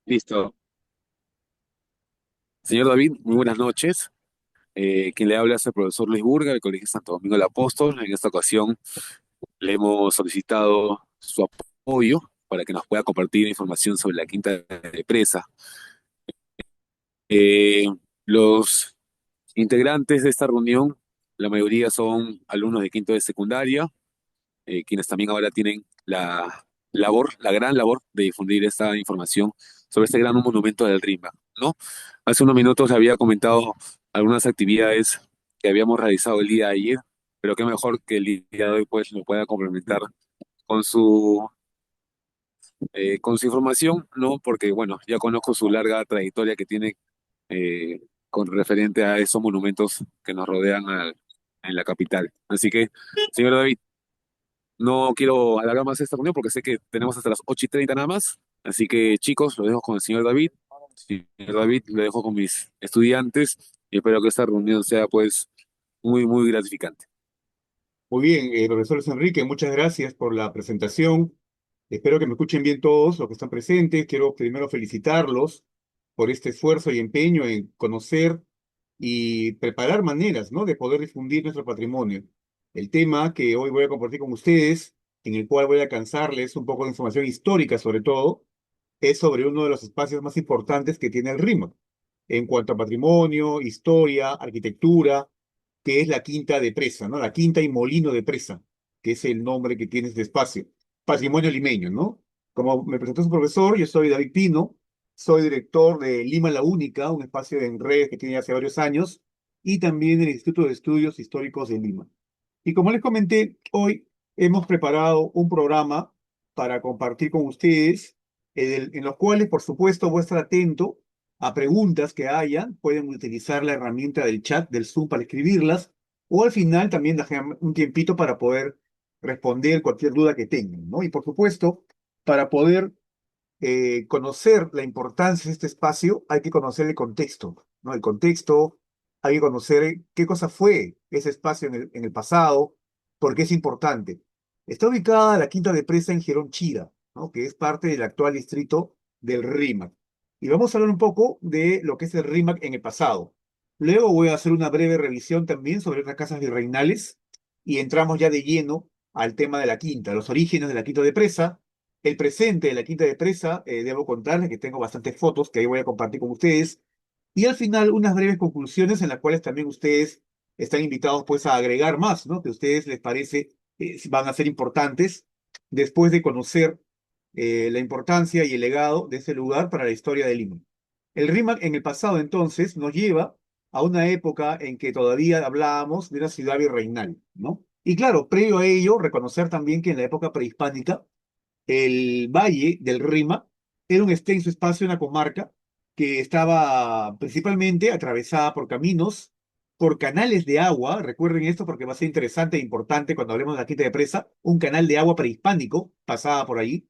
Listo. Señor David, muy buenas noches. Quien le habla es el profesor Luis Burga, del Colegio Santo Domingo del Apóstol. En esta ocasión le hemos solicitado su apoyo para que nos pueda compartir información sobre la Quinta de Presa. Eh, los integrantes de esta reunión, la mayoría son alumnos de quinto de secundaria, quienes también ahora tienen la gran labor de difundir esta información sobre este gran monumento del Rímac, ¿no? Hace unos minutos le había comentado algunas actividades que habíamos realizado el día de ayer, pero qué mejor que el día de hoy pues lo pueda complementar con con su información, ¿no? Porque bueno, ya conozco su larga trayectoria que tiene eh, con referente a esos monumentos que nos rodean en la capital. Así que, señor David, no quiero alargar más esta reunión porque sé que tenemos hasta las 8:30 nada más. Así que, chicos, lo dejo con el señor David. Señor David, lo dejo con mis estudiantes y espero que esta reunión sea, pues, muy, muy gratificante. Muy bien, profesor Luis Enrique, muchas gracias por la presentación. Espero que me escuchen bien todos los que están presentes. Quiero primero felicitarlos por este esfuerzo y empeño en conocer y preparar maneras, ¿no?, de poder difundir nuestro patrimonio. El tema que hoy voy a compartir con ustedes, en el cual voy a alcanzarles un poco de información histórica sobre todo, es sobre uno de los espacios más importantes que tiene el RIMAC en cuanto a patrimonio, historia, arquitectura, que es la Quinta de Presa, ¿no? La Quinta y Molino de Presa, que es el nombre que tiene este espacio. Patrimonio limeño, ¿no? Como me presentó su profesor, yo soy David Pino, soy director de Lima La Única, un espacio en redes que tiene hace varios años, y también el Instituto de Estudios Históricos de Lima. Y como les comenté, hoy hemos preparado un programa para compartir con ustedes, en los cuales, por supuesto, voy a estar atento a preguntas que hayan. Pueden utilizar la herramienta del chat del Zoom para escribirlas, o al final también dejar un tiempito para poder responder cualquier duda que tengan, ¿no? Y por supuesto, para poder conocer la importancia de este espacio, hay que conocer el contexto, ¿no? El contexto, hay que conocer qué cosa fue ese espacio en el pasado, por qué es importante. Está ubicada la Quinta de Presa en Girón Chira, ¿no?, que es parte del actual distrito del Rímac. Y vamos a hablar un poco de lo que es el Rímac en el pasado. Luego voy a hacer una breve revisión también sobre otras casas virreinales y entramos ya de lleno al tema de la Quinta, los orígenes de la Quinta de Presa, el presente de la Quinta de Presa. Debo contarles que tengo bastantes fotos que ahí voy a compartir con ustedes. Y al final unas breves conclusiones en las cuales también ustedes están invitados pues a agregar más, ¿no?, que a ustedes les parece van a ser importantes después de conocer la importancia y el legado de ese lugar para la historia de Lima. El RIMAC en el pasado entonces nos lleva a una época en que todavía hablábamos de una ciudad virreinal, ¿no? Y claro, previo a ello, reconocer también que en la época prehispánica el valle del Rima era un extenso espacio, una comarca que estaba principalmente atravesada por caminos, por canales de agua. Recuerden esto porque va a ser interesante e importante cuando hablemos de la Quinta de Presa. Un canal de agua prehispánico pasaba por ahí,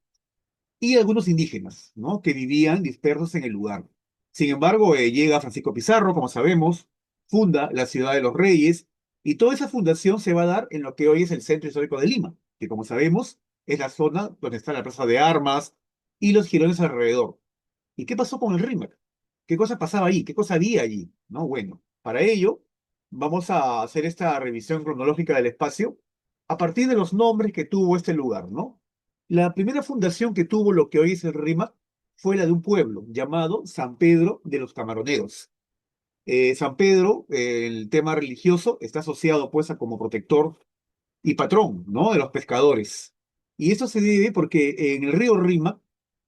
y algunos indígenas, ¿no?, que vivían dispersos en el lugar. Sin embargo, llega Francisco Pizarro, como sabemos, funda la ciudad de los Reyes, y toda esa fundación se va a dar en lo que hoy es el centro histórico de Lima, que como sabemos es la zona donde está la Plaza de Armas y los jirones alrededor. ¿Y qué pasó con el Rímac? ¿Qué cosa pasaba ahí? ¿Qué cosa había allí? ¿No? Bueno, para ello vamos a hacer esta revisión cronológica del espacio a partir de los nombres que tuvo este lugar, ¿no? La primera fundación que tuvo lo que hoy es el Rímac fue la de un pueblo llamado San Pedro de los Camaroneros. San Pedro, el tema religioso, está asociado pues a como protector y patrón, ¿no?, de los pescadores. Y esto se debe porque en el río Rímac,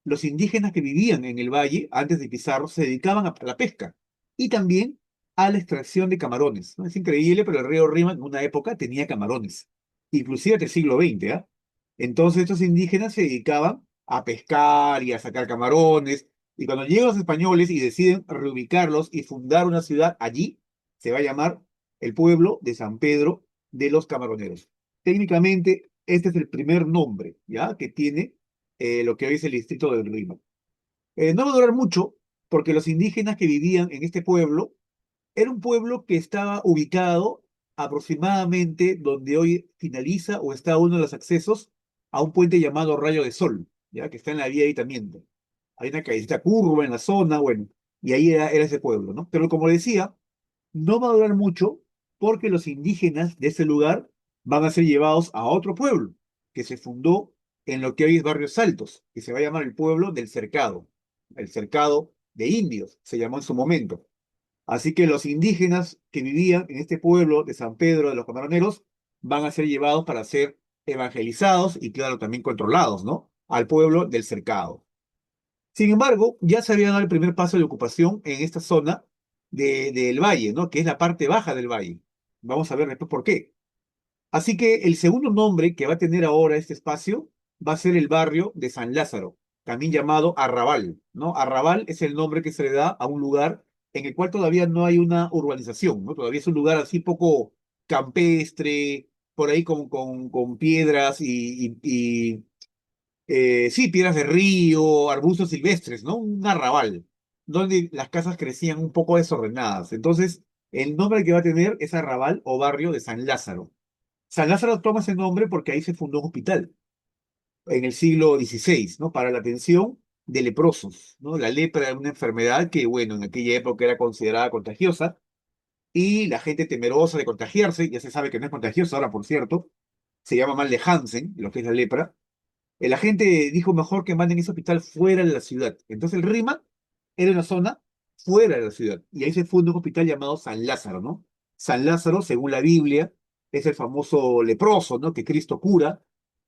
los indígenas que vivían en el valle antes de Pizarro se dedicaban a la pesca y también a la extracción de camarones, ¿no? Es increíble, pero el río Rímac en una época tenía camarones, inclusive hasta el siglo XX, ¿ah? Entonces estos indígenas se dedicaban a pescar y a sacar camarones, y cuando llegan los españoles y deciden reubicarlos y fundar una ciudad allí, se va a llamar el pueblo de San Pedro de los Camaroneros. Técnicamente, este es el primer nombre, ¿ya?, que tiene lo que hoy es el distrito del Rímac. No va a durar mucho, porque los indígenas que vivían en este pueblo era un pueblo que estaba ubicado aproximadamente donde hoy finaliza o está uno de los accesos a un puente llamado Rayo de Sol, ¿ya?, que está en la vía de Itamiento. hay una callecita curva en la zona, bueno, y ahí era ese pueblo, ¿no? Pero como decía, no va a durar mucho porque los indígenas de ese lugar van a ser llevados a otro pueblo que se fundó en lo que hoy es Barrios Altos, que se va a llamar el pueblo del Cercado, el Cercado de Indios, se llamó en su momento. Así que los indígenas que vivían en este pueblo de San Pedro de los Camaroneros van a ser llevados para ser evangelizados y, claro, también controlados, ¿no? Al pueblo del Cercado. Sin embargo, ya se había dado el primer paso de ocupación en esta zona del valle, ¿no? Que es la parte baja del valle. Vamos a ver después por qué. Así que el segundo nombre que va a tener ahora este espacio va a ser el barrio de San Lázaro, también llamado Arrabal, ¿no? Arrabal es el nombre que se le da a un lugar en el cual todavía no hay una urbanización, ¿no? Todavía es un lugar así poco campestre, por ahí con piedras sí, piedras de río, arbustos silvestres, ¿no? Un arrabal, donde las casas crecían un poco desordenadas. Entonces, el nombre que va a tener es Arrabal o barrio de San Lázaro. San Lázaro toma ese nombre porque ahí se fundó un hospital en el siglo XVI, ¿no? Para la atención de leprosos, ¿no? La lepra era una enfermedad que, bueno, en aquella época era considerada contagiosa y la gente temerosa de contagiarse, ya se sabe que no es contagiosa ahora, por cierto, se llama mal de Hansen, lo que es la lepra. La gente dijo mejor que manden ese hospital fuera de la ciudad. Entonces el RIMAC era una zona fuera de la ciudad. Y ahí se funda un hospital llamado San Lázaro, ¿no? San Lázaro, según la Biblia, es el famoso leproso, ¿no? Que Cristo cura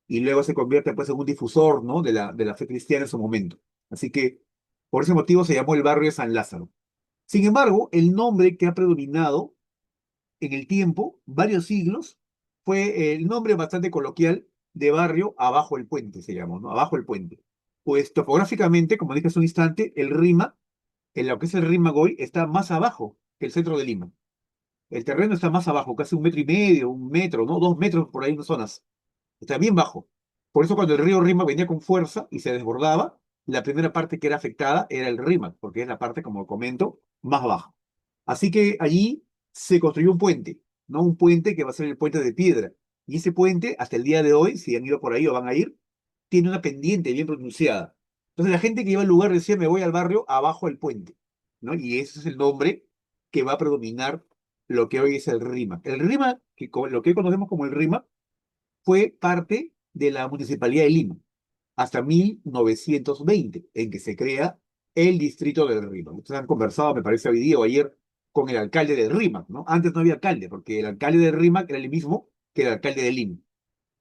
y luego se convierte pues en un difusor, ¿no? De la fe cristiana en su momento. Así que por ese motivo se llamó el barrio de San Lázaro. Sin embargo, el nombre que ha predominado en el tiempo, varios siglos, fue el nombre bastante coloquial de barrio Abajo el Puente, se llamó, ¿no? Abajo el Puente. Pues topográficamente, como dije hace un instante, el Rima, en lo que es el Rimagoy, está más abajo que el centro de Lima. El terreno está más abajo, casi 1,5 metros, 1 metro, ¿no? 2 metros por ahí en zonas. Está bien bajo. Por eso cuando el río Rima venía con fuerza y se desbordaba, la primera parte que era afectada era el Rímac, porque es la parte, como comento, más baja. Así que allí se construyó un puente, ¿no? Un puente que va a ser el puente de piedra. Y ese puente, hasta el día de hoy, si han ido por ahí o van a ir, tiene una pendiente bien pronunciada. Entonces la gente que iba al lugar decía, me voy al barrio abajo del puente, ¿no? Y ese es el nombre que va a predominar lo que hoy es el RIMAC. El RIMAC, lo que hoy conocemos como el RIMAC, fue parte de la Municipalidad de Lima hasta 1920, en que se crea el distrito del Rímac. Ustedes han conversado, me parece, hoy día o ayer con el alcalde del Rímac, ¿no? Antes no había alcalde, porque el alcalde del Rímac era el mismo que el alcalde de Lima.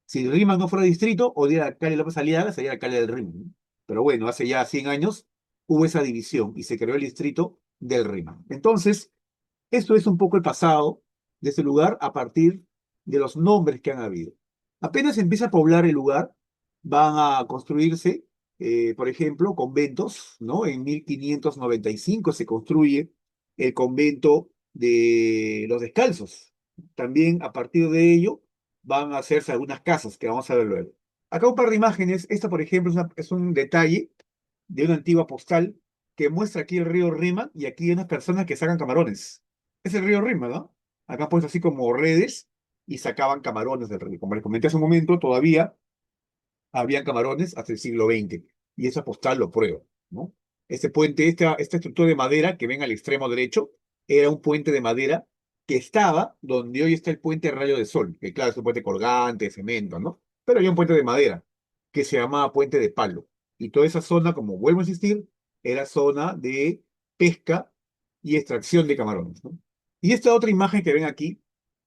Si el Rímac no fuera distrito, hoy día el alcalde López Aliaga sería el alcalde del Rímac, ¿no? Pero bueno, hace ya 100 años hubo esa división y se creó el distrito del Rímac. Entonces, esto es un poco el pasado de ese lugar a partir de los nombres que han habido. Apenas empieza a poblar el lugar, van a construirse, por ejemplo, conventos, ¿no? En 1595 se construye el convento de los Descalzos. También a partir de ello van a hacerse algunas casas que vamos a ver luego. Acá un par de imágenes. Esta, por ejemplo, es un detalle de una antigua postal que muestra aquí el río Rima y aquí hay unas personas que sacan camarones. Es el río Rima, ¿no? Acá han puesto así como redes y sacaban camarones del río. Como les comenté hace un momento, todavía habían camarones hasta el siglo XX y esa postal lo prueba, ¿no? Este puente, esta estructura de madera que ven al extremo derecho, era un puente de madera que estaba donde hoy está el puente Rayo de Sol, que claro, es un puente colgante, de cemento, ¿no? Pero había un puente de madera que se llamaba Puente de Palo. Y toda esa zona, como vuelvo a insistir, era zona de pesca y extracción de camarones, ¿no? Y esta otra imagen que ven aquí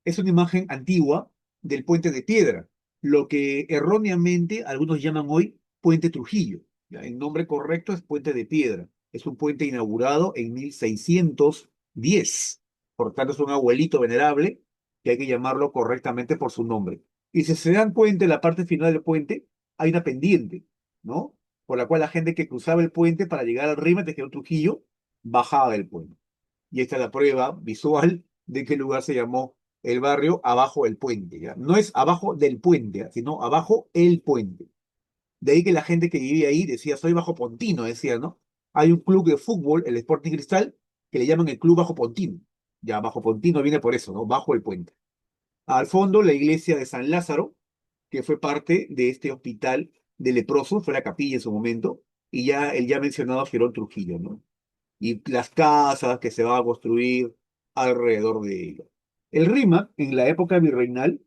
es una imagen antigua del puente de piedra, lo que erróneamente algunos llaman hoy Puente Trujillo. ¿Ya? El nombre correcto es Puente de Piedra. Es un puente inaugurado en 1610. Por tanto, es un abuelito venerable que hay que llamarlo correctamente por su nombre. Y si se dan cuenta, en la parte final del puente hay una pendiente, ¿no? Por la cual la gente que cruzaba el puente para llegar al Rímac de General Trujillo bajaba del puente. Y esta es la prueba visual de que el lugar se llamó el barrio abajo del puente, ¿ya? No es abajo del puente, ¿ya? Sino abajo el puente. De ahí que la gente que vivía ahí decía, soy Bajo Pontino, decía, ¿no? Hay un club de fútbol, el Sporting Cristal, que le llaman el Club Bajo Pontino. Ya, Bajo Pontino viene por eso, ¿no? Bajo el puente. Al fondo, la iglesia de San Lázaro, que fue parte de este hospital de leprosos, fue la capilla en su momento. y ya el ya mencionado Girón Trujillo, ¿no? Y las casas que se van a construir alrededor de ello. El RIMAC, en la época virreinal,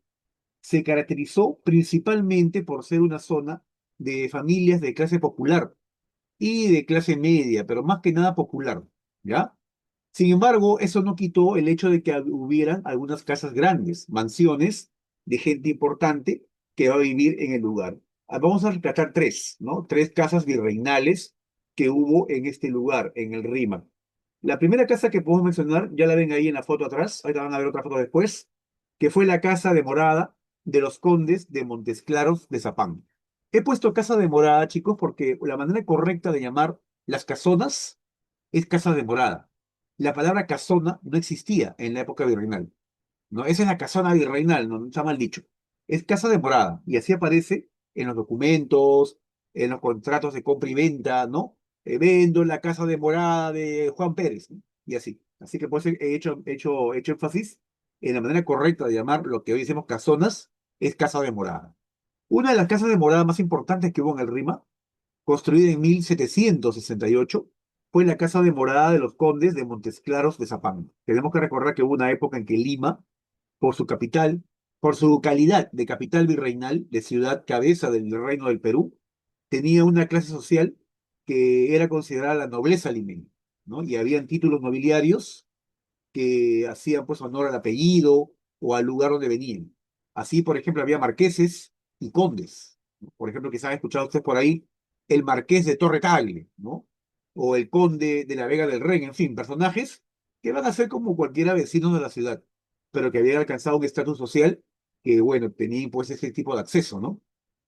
se caracterizó principalmente por ser una zona de familias de clase popular y de clase media, pero más que nada popular, ¿ya? Sin embargo, eso no quitó el hecho de que hubieran algunas casas grandes, mansiones de gente importante que va a vivir en el lugar. Vamos a rescatar tres, ¿no? Tres casas virreinales que hubo en este lugar, en el Rímac. La primera casa que podemos mencionar, ya la ven ahí en la foto atrás, ahorita van a ver otra foto después, que fue la casa de morada de los condes de Montesclaros de Zapán. He puesto casa de morada, chicos, porque la manera correcta de llamar las casonas es casa de morada. La palabra casona no existía en la época virreinal, ¿no? Esa es la casona virreinal, no está mal dicho. Es casa de morada, y así aparece en los documentos, en los contratos de compra y venta, ¿no? Vendo la casa de morada de Juan Pérez, ¿no? Y así. Así que por eso he hecho énfasis en la manera correcta de llamar lo que hoy decimos casonas, es casa de morada. Una de las casas de morada más importantes que hubo en el Rima, construida en 1768, fue la casa de morada de los condes de Montesclaros de Zapán. Tenemos que recordar que hubo una época en que Lima, por su capital, por su calidad de capital virreinal, de ciudad cabeza del reino del Perú, tenía una clase social que era considerada la nobleza limeña, ¿no? Y habían títulos nobiliarios que hacían pues honor al apellido o al lugar donde venían. Así, por ejemplo, había marqueses y condes. Por ejemplo, quizás han escuchado ustedes por ahí el marqués de Torre Tagle, ¿no? O el conde de la Vega del Rey, en fin, personajes que van a ser como cualquiera vecino de la ciudad, pero que habían alcanzado un estatus social que, bueno, tenían pues ese tipo de acceso, ¿no?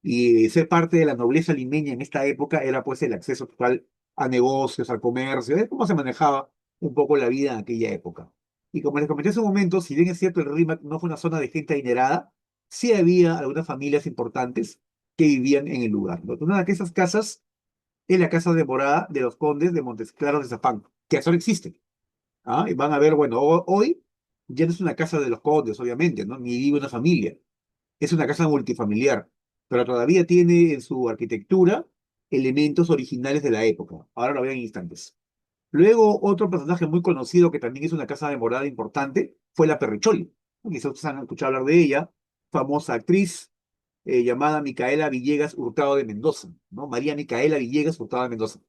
Y ser parte de la nobleza limeña en esta época era pues el acceso total a negocios, al comercio, es cómo se manejaba un poco la vida en aquella época. Y como les comenté hace un momento, si bien es cierto el Rímac no fue una zona de gente adinerada, sí había algunas familias importantes que vivían en el lugar, ¿no? Una de esas casas es la casa de morada de los condes de Montesclaros de Zapán, que hasta ahora existe. ¿Ah? Y van a ver, bueno, hoy ya no es una casa de los condes, obviamente, ¿no? Ni vive una familia. Es una casa multifamiliar, pero todavía tiene en su arquitectura elementos originales de la época. Ahora lo verán en instantes. Luego, otro personaje muy conocido que también es una casa de morada importante fue la Perricholi. Quizás ustedes han escuchado hablar de ella, famosa actriz llamada Micaela Villegas Hurtado de Mendoza, ¿no? María Micaela Villegas Hurtado de Mendoza.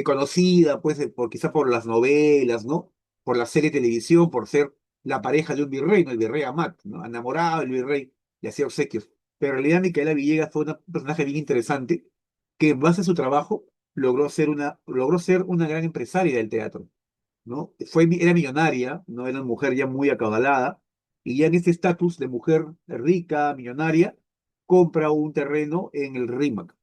Conocida, pues, quizá por las novelas, ¿no? Por la serie de televisión, por ser la pareja de un virrey, ¿no? El virrey Amat, ¿no? Enamorado del virrey y hacía obsequios. Pero en realidad Micaela Villegas fue un personaje bien interesante que en base a su trabajo logró ser una gran empresaria del teatro, ¿no? Era millonaria, ¿no? Era una mujer ya muy acaudalada, y ya en este estatus de mujer rica, millonaria, compra un terreno en el Rímac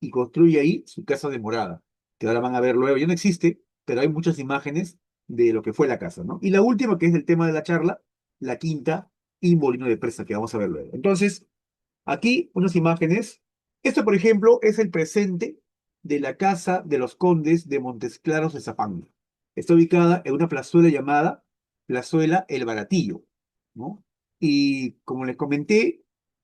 y construye ahí su casa de morada, que ahora van a ver luego. Ya no existe, pero hay muchas imágenes de lo que fue la casa, ¿no? Y la última, que es el tema de la charla, la quinta y molino de presa, que vamos a ver luego. Entonces, aquí unas imágenes. Esto, por ejemplo, es el presente de la casa de los condes de Montesclaros de Zapán. Está ubicada en una plazuela llamada Plazuela El Baratillo, ¿no? Y como les comenté,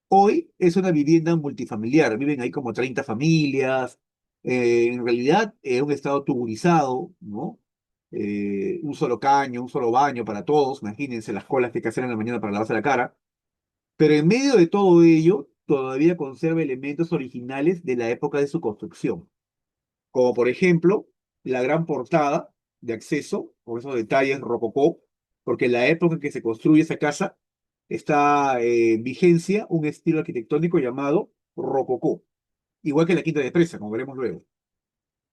hoy es una vivienda multifamiliar. Viven ahí como 30 familias. En realidad, es un estado tuburizado, ¿no? Un solo caño, un solo baño para todos. Imagínense las colas que hay que hacer en la mañana para lavarse la cara. Pero en medio de todo ello, todavía conserva elementos originales de la época de su construcción, como por ejemplo la gran portada de acceso, con esos detalles rococó, porque en la época en que se construye esa casa está en vigencia un estilo arquitectónico llamado rococó, igual que la Quinta de Presa, como veremos luego.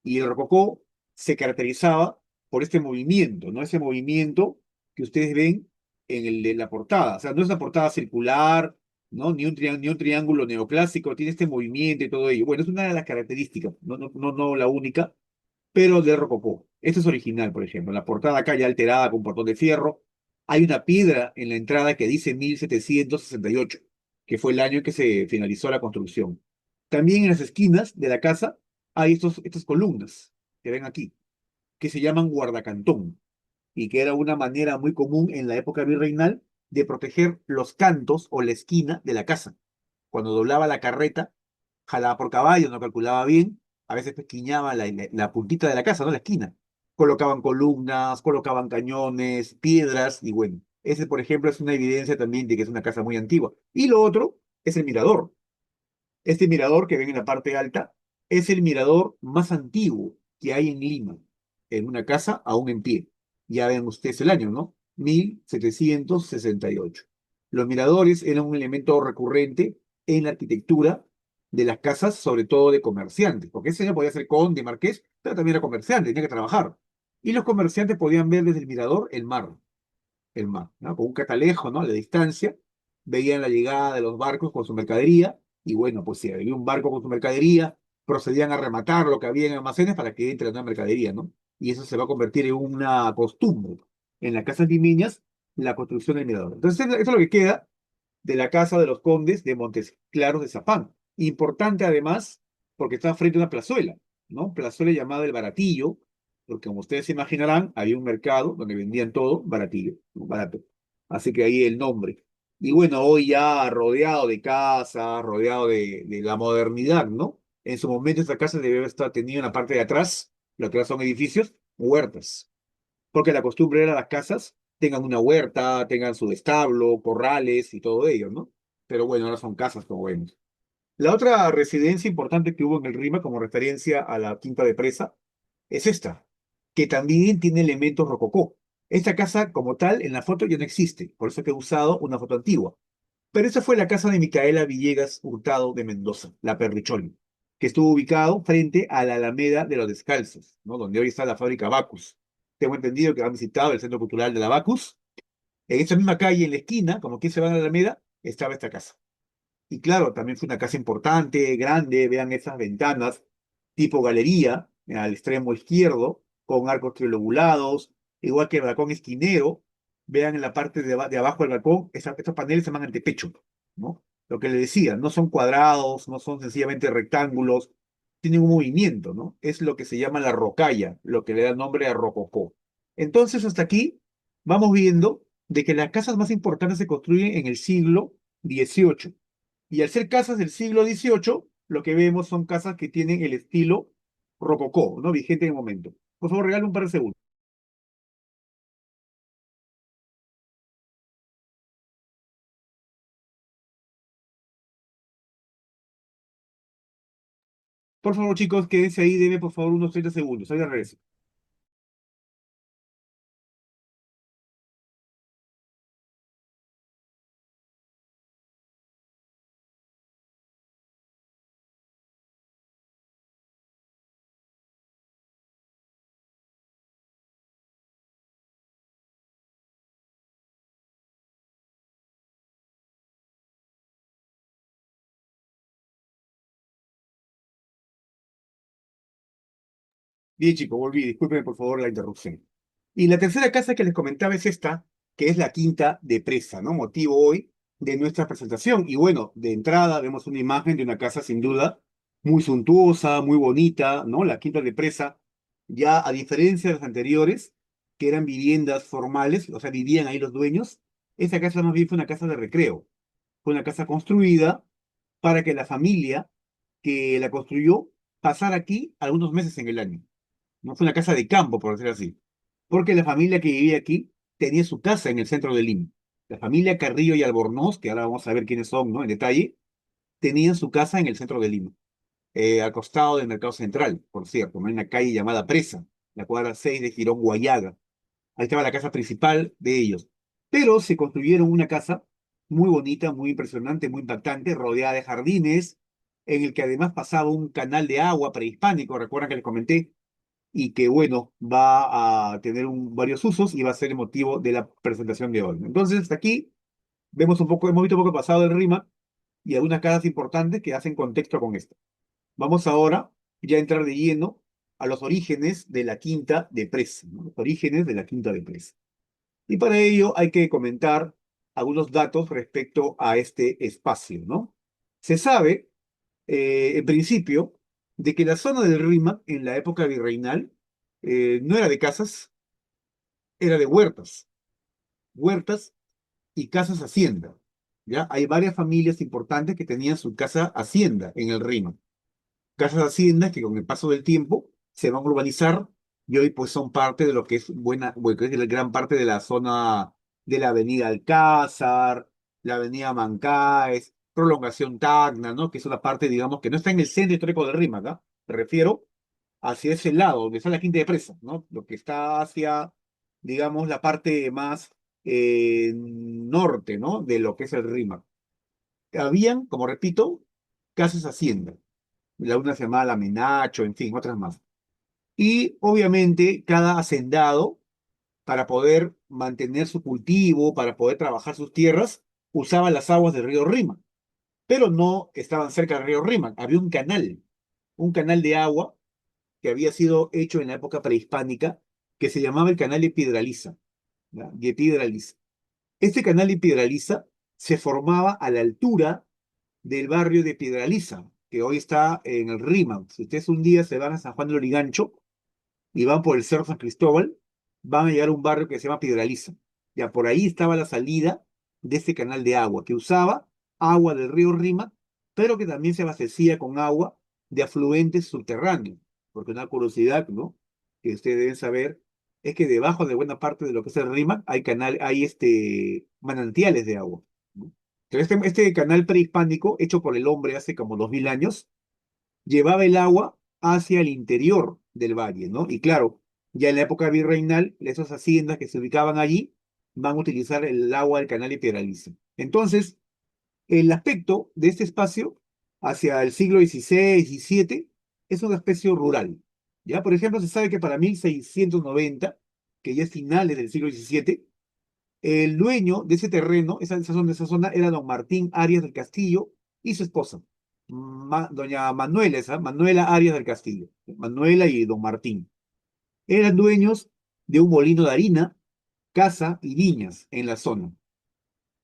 Y el rococó se caracterizaba por este movimiento, ¿no? Ese movimiento que ustedes ven en el de la portada. O sea, no es una portada circular, ¿no? Ni un triángulo neoclásico, tiene este movimiento y todo ello. Bueno, es una de las características, no la única, pero del rococó. Esto es original, por ejemplo. La portada acá ya alterada con un portón de fierro. Hay una piedra en la entrada que dice 1768, que fue el año en que se finalizó la construcción. También en las esquinas de la casa hay estas columnas que ven aquí, que se llaman guardacantón, y que era una manera muy común en la época virreinal de proteger los cantos o la esquina de la casa. Cuando doblaba la carreta, jalaba por caballo, no calculaba bien, a veces pesquiñaban la puntita de la casa, ¿no? La esquina. Colocaban columnas, colocaban cañones, piedras, y bueno, ese, por ejemplo, es una evidencia también de que es una casa muy antigua. Y lo otro es el mirador. Este mirador que ven en la parte alta es el mirador más antiguo que hay en Lima, en una casa aún en pie. Ya ven ustedes el año, ¿no? 1768. Los miradores eran un elemento recurrente en la arquitectura de las casas, sobre todo de comerciantes, porque ese señor podía ser conde, marqués, pero también era comerciante, tenía que trabajar. Y los comerciantes podían ver desde el mirador el mar, ¿no? Con un catalejo, ¿no? A la distancia, veían la llegada de los barcos con su mercadería, y bueno, pues si había un barco con su mercadería, procedían a rematar lo que había en almacenes para que entre la nueva mercadería, ¿no? Y eso se va a convertir en una costumbre en las casas limeñas, la construcción del mirador. Entonces, eso es lo que queda de la casa de los condes de Montes Claros de Zapán. Importante además, porque está frente a una plazuela, ¿no? Plazuela llamada El Baratillo, porque como ustedes se imaginarán, había un mercado donde vendían todo baratillo, ¿no? Barato. Así que ahí el nombre. Y bueno, hoy ya rodeado de casas, rodeado de la modernidad, ¿no? En su momento esta casa debe estar tenida en la parte de atrás, lo que ahora son edificios, huertas, porque la costumbre era las casas tengan una huerta, tengan su establo, corrales y todo ello, ¿no? Pero bueno, ahora son casas, como vemos. La otra residencia importante que hubo en el Rima, como referencia a la Quinta de Presa, es esta, que también tiene elementos rococó. Esta casa, como tal, en la foto ya no existe, por eso que he usado una foto antigua. Pero esa fue la casa de Micaela Villegas Hurtado de Mendoza, la Perricholi, que estuvo ubicado frente a la Alameda de los Descalzos, ¿no? Donde hoy está la fábrica Bacus. Tengo entendido que han visitado el Centro Cultural de la Bacus. En esa misma calle, en la esquina, como quien se va a la Alameda, estaba esta casa. Y claro, también fue una casa importante, grande, vean esas ventanas, tipo galería, al extremo izquierdo, con arcos trilobulados, igual que el balcón esquinero. Vean en la parte de abajo del balcón, estos paneles se llaman antepecho, ¿no? Lo que le decía, no son cuadrados, no son sencillamente rectángulos, tienen un movimiento, ¿no? Es lo que se llama la rocalla, lo que le da nombre a rococó. Entonces, hasta aquí vamos viendo de que las casas más importantes se construyen en el siglo XVIII. Y al ser casas del siglo XVIII, lo que vemos son casas que tienen el estilo rococó, ¿no? Vigente en el momento. Por favor, regale un par de segundos. Por favor, chicos, quédense ahí, deme por favor unos 30 segundos. Ahí regreso. Bien, chicos, volví. Disculpen por favor la interrupción. Y la tercera casa que les comentaba es esta, que es la Quinta de Presa, ¿no? Motivo hoy de nuestra presentación. Y bueno, de entrada vemos una imagen de una casa sin duda muy suntuosa, muy bonita, ¿no? La Quinta de Presa, ya a diferencia de las anteriores, que eran viviendas formales, o sea, vivían ahí los dueños, esta casa más bien fue una casa de recreo. Fue una casa construida para que la familia que la construyó pasara aquí algunos meses en el año. No fue una casa de campo, por decirlo así, porque la familia que vivía aquí tenía su casa en el centro de Lima. La familia Carrillo y Albornoz, que ahora vamos a ver quiénes son, ¿no? En detalle, tenían su casa en el centro de Lima, al costado del Mercado Central, por cierto, ¿no? En una calle llamada Presa, la cuadra 6 de Girón Guayaga. Ahí estaba la casa principal de ellos. Pero se construyeron una casa muy bonita, muy impresionante, muy impactante, rodeada de jardines, en el que además pasaba un canal de agua prehispánico, recuerdan que les comenté, y que, bueno, va a tener varios usos y va a ser el motivo de la presentación de hoy. Entonces, hasta aquí vemos un poco, hemos visto un poco el pasado del RIMAC y algunas casas importantes que hacen contexto con esto. Vamos ahora ya a entrar de lleno a los orígenes de la Quinta de Presa, ¿no? Los orígenes de la Quinta de Presa. Y para ello hay que comentar algunos datos respecto a este espacio, ¿no? Se sabe, en principio, de que la zona del Rímac en la época virreinal no era de casas, era de huertas, huertas y casas hacienda. ¿Ya? Hay varias familias importantes que tenían su casa hacienda en el Rímac. casas haciendas que con el paso del tiempo se van a urbanizar y hoy pues son parte de lo que es bueno, que es la gran parte de la zona de la avenida Alcázar, la avenida Mancaes, prolongación Tacna, ¿no? Que es una parte, digamos, que no está en el centro histórico de Rímac, ¿ah? Me refiero hacia ese lado, donde está la Quinta de Presa, ¿no? Lo que está hacia, digamos, la parte más norte, ¿no? De lo que es el Rímac. Habían, como repito, casas hacienda. La una se llamaba La Menacho, en fin, otras más. Y obviamente cada hacendado, para poder mantener su cultivo, para poder trabajar sus tierras, usaba las aguas del río Rímac, pero no estaban cerca del río Rímac. Había un canal de agua que había sido hecho en la época prehispánica, que se llamaba el canal de Piedraliza, ¿ya? De Piedraliza. Este canal de Piedraliza se formaba a la altura del barrio de Piedraliza, que hoy está en el Rímac. Si ustedes un día se van a San Juan de Lurigancho y van por el Cerro San Cristóbal, van a llegar a un barrio que se llama Piedraliza. Ya por ahí estaba la salida de este canal de agua, que usaba agua del río Rímac, pero que también se abastecía con agua de afluentes subterráneos. Porque una curiosidad, ¿no? Que ustedes deben saber es que debajo de buena parte de lo que es el Rímac hay manantiales de agua, ¿no? Entonces, este canal prehispánico, hecho por el hombre hace como 2000 años, llevaba el agua hacia el interior del valle, ¿no? Y claro, ya en la época virreinal, esas haciendas que se ubicaban allí van a utilizar el agua del canal de Piedralízar. Entonces, el aspecto de este espacio hacia el siglo XVI, XVII, es un aspecto rural. Ya, por ejemplo, se sabe que para 1690, que ya es finales del siglo XVII, el dueño de ese terreno, esa zona era don Martín Arias del Castillo y su esposa, doña Manuela, Manuela Arias del Castillo. Manuela y don Martín. Eran dueños de un molino de harina, casa y viñas en la zona.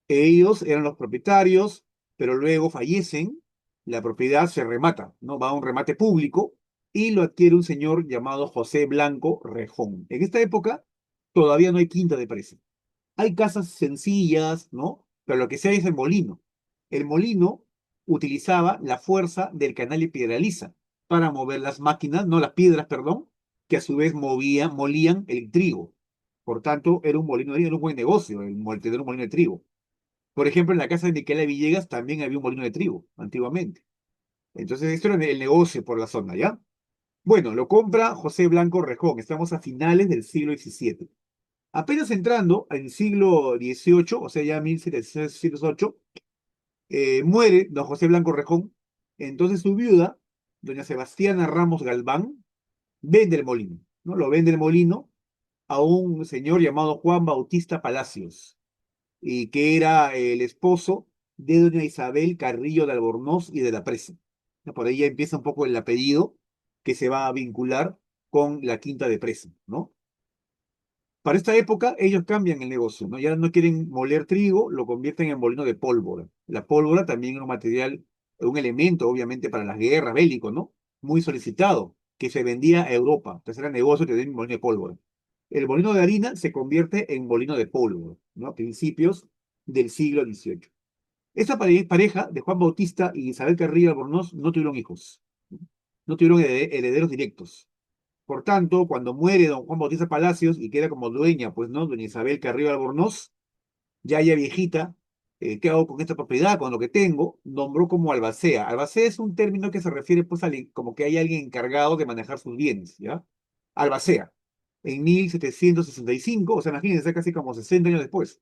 Ellos eran los propietarios, pero luego fallecen, la propiedad se remata, ¿no? Va a un remate público y lo adquiere un señor llamado José Blanco Rejón. En esta época todavía no hay quinta de precio. Hay casas sencillas, ¿no? Pero lo que se hay es el molino. El molino utilizaba la fuerza del canal de Piedraliza para mover las máquinas, no las piedras, perdón, que a su vez molían el trigo. Por tanto, era un molino de harina, era un buen negocio tener un molino de trigo. Por ejemplo, en la casa de Miquela Villegas también había un molino de trigo, antiguamente. Entonces, esto era el negocio por la zona, ¿ya? Bueno, lo compra José Blanco Rejón. Estamos a finales del siglo XVII. Apenas entrando al siglo XVIII, o sea, ya 1708, muere don José Blanco Rejón. Entonces su viuda, doña Sebastiana Ramos Galván, vende el molino, ¿no? Lo vende el molino a un señor llamado Juan Bautista Palacios, y que era el esposo de doña Isabel Carrillo de Albornoz y de la Presa. ¿No? Por ahí ya empieza un poco el apellido que se va a vincular con la Quinta de Presa, ¿no? Para esta época, ellos cambian el negocio, ¿no? Ya no quieren moler trigo, lo convierten en molino de pólvora. La pólvora también era un material, un elemento, obviamente, para las guerras bélicos, ¿no? Muy solicitado, que se vendía a Europa. Entonces era negocio tener un molino de pólvora. El molino de harina se convierte en molino de pólvora, ¿no? A principios del siglo XVIII. Esta pareja de Juan Bautista y Isabel Carrillo Albornoz no tuvieron hijos, no tuvieron herederos directos. Por tanto, cuando muere don Juan Bautista Palacios y queda como dueña, pues, ¿no? Doña Isabel Carrillo Albornoz, ya viejita, ¿qué hago con esta propiedad, con lo que tengo? Nombró como albacea. Albacea es un término que se refiere, pues, como que hay alguien encargado de manejar sus bienes, ¿ya? Albacea. En 1765, o sea, imagínense, casi como 60 años después,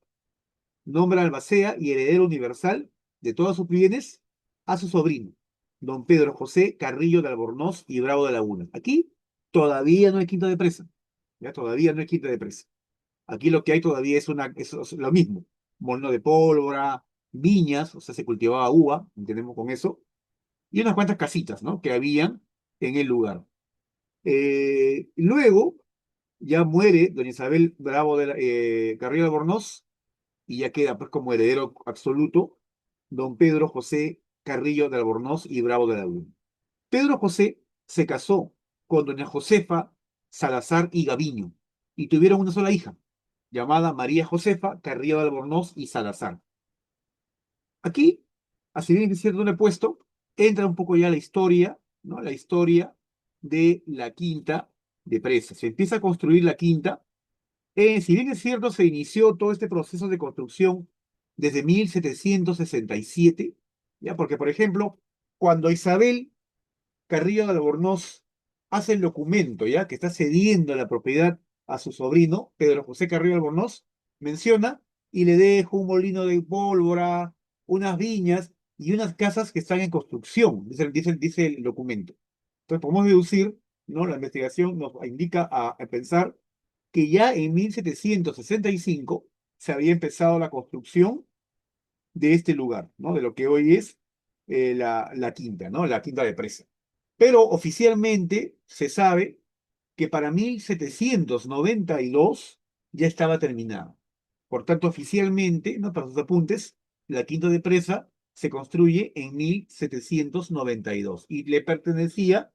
nombra albacea y heredero universal de todos sus bienes a su sobrino, don Pedro José Carrillo de Albornoz y Bravo de Laguna. Aquí todavía no hay quinta de presa, ya todavía no hay quinta de presa. Aquí lo que hay todavía es lo mismo, molino de pólvora, viñas, o sea, se cultivaba uva, entendemos con eso, y unas cuantas casitas, ¿no? Que habían en el lugar. Luego ya muere doña Isabel Bravo Carrillo de Albornoz y ya queda pues como heredero absoluto don Pedro José Carrillo de Albornoz y Bravo de la Luna. Pedro José se casó con doña Josefa Salazar y Gaviño y tuvieron una sola hija, llamada María Josefa Carrillo de Albornoz y Salazar. Aquí, así bien que cierto no he puesto, entra un poco ya la historia ¿no? La historia de la quinta de Presa. Se empieza a construir la quinta. Si bien es cierto, se inició todo este proceso de construcción desde 1767, ¿ya? Porque, por ejemplo, cuando Isabel Carrillo de Albornoz hace el documento, ¿ya? Que está cediendo la propiedad a su sobrino, Pedro José Carrillo de Albornoz, menciona y le dejo un molino de pólvora, unas viñas y unas casas que están en construcción, dice el documento. Entonces podemos deducir, ¿no? La investigación nos indica a pensar que ya en 1765 se había empezado la construcción de este lugar, ¿no? De lo que hoy es la quinta, ¿no? La quinta de Presa. Pero oficialmente se sabe que para 1792 ya estaba terminada. Por tanto, oficialmente, ¿no? Para sus apuntes, la quinta de Presa se construye en 1792 y le pertenecía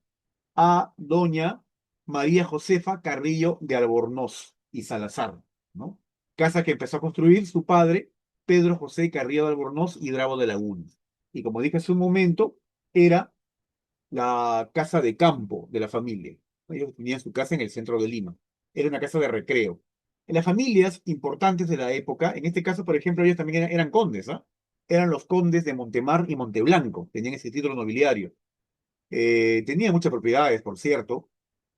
a doña María Josefa Carrillo de Albornoz y Salazar, ¿no? Casa que empezó a construir su padre, Pedro José Carrillo de Albornoz y Bravo de Laguna. Y como dije hace un momento, era la casa de campo de la familia. Ellos tenían su casa en el centro de Lima. Era una casa de recreo. En las familias importantes de la época, en este caso, por ejemplo, ellos también eran condes, ¿ah? Eran los condes de Montemar y Monteblanco, tenían ese título nobiliario. Tenía muchas propiedades, por cierto.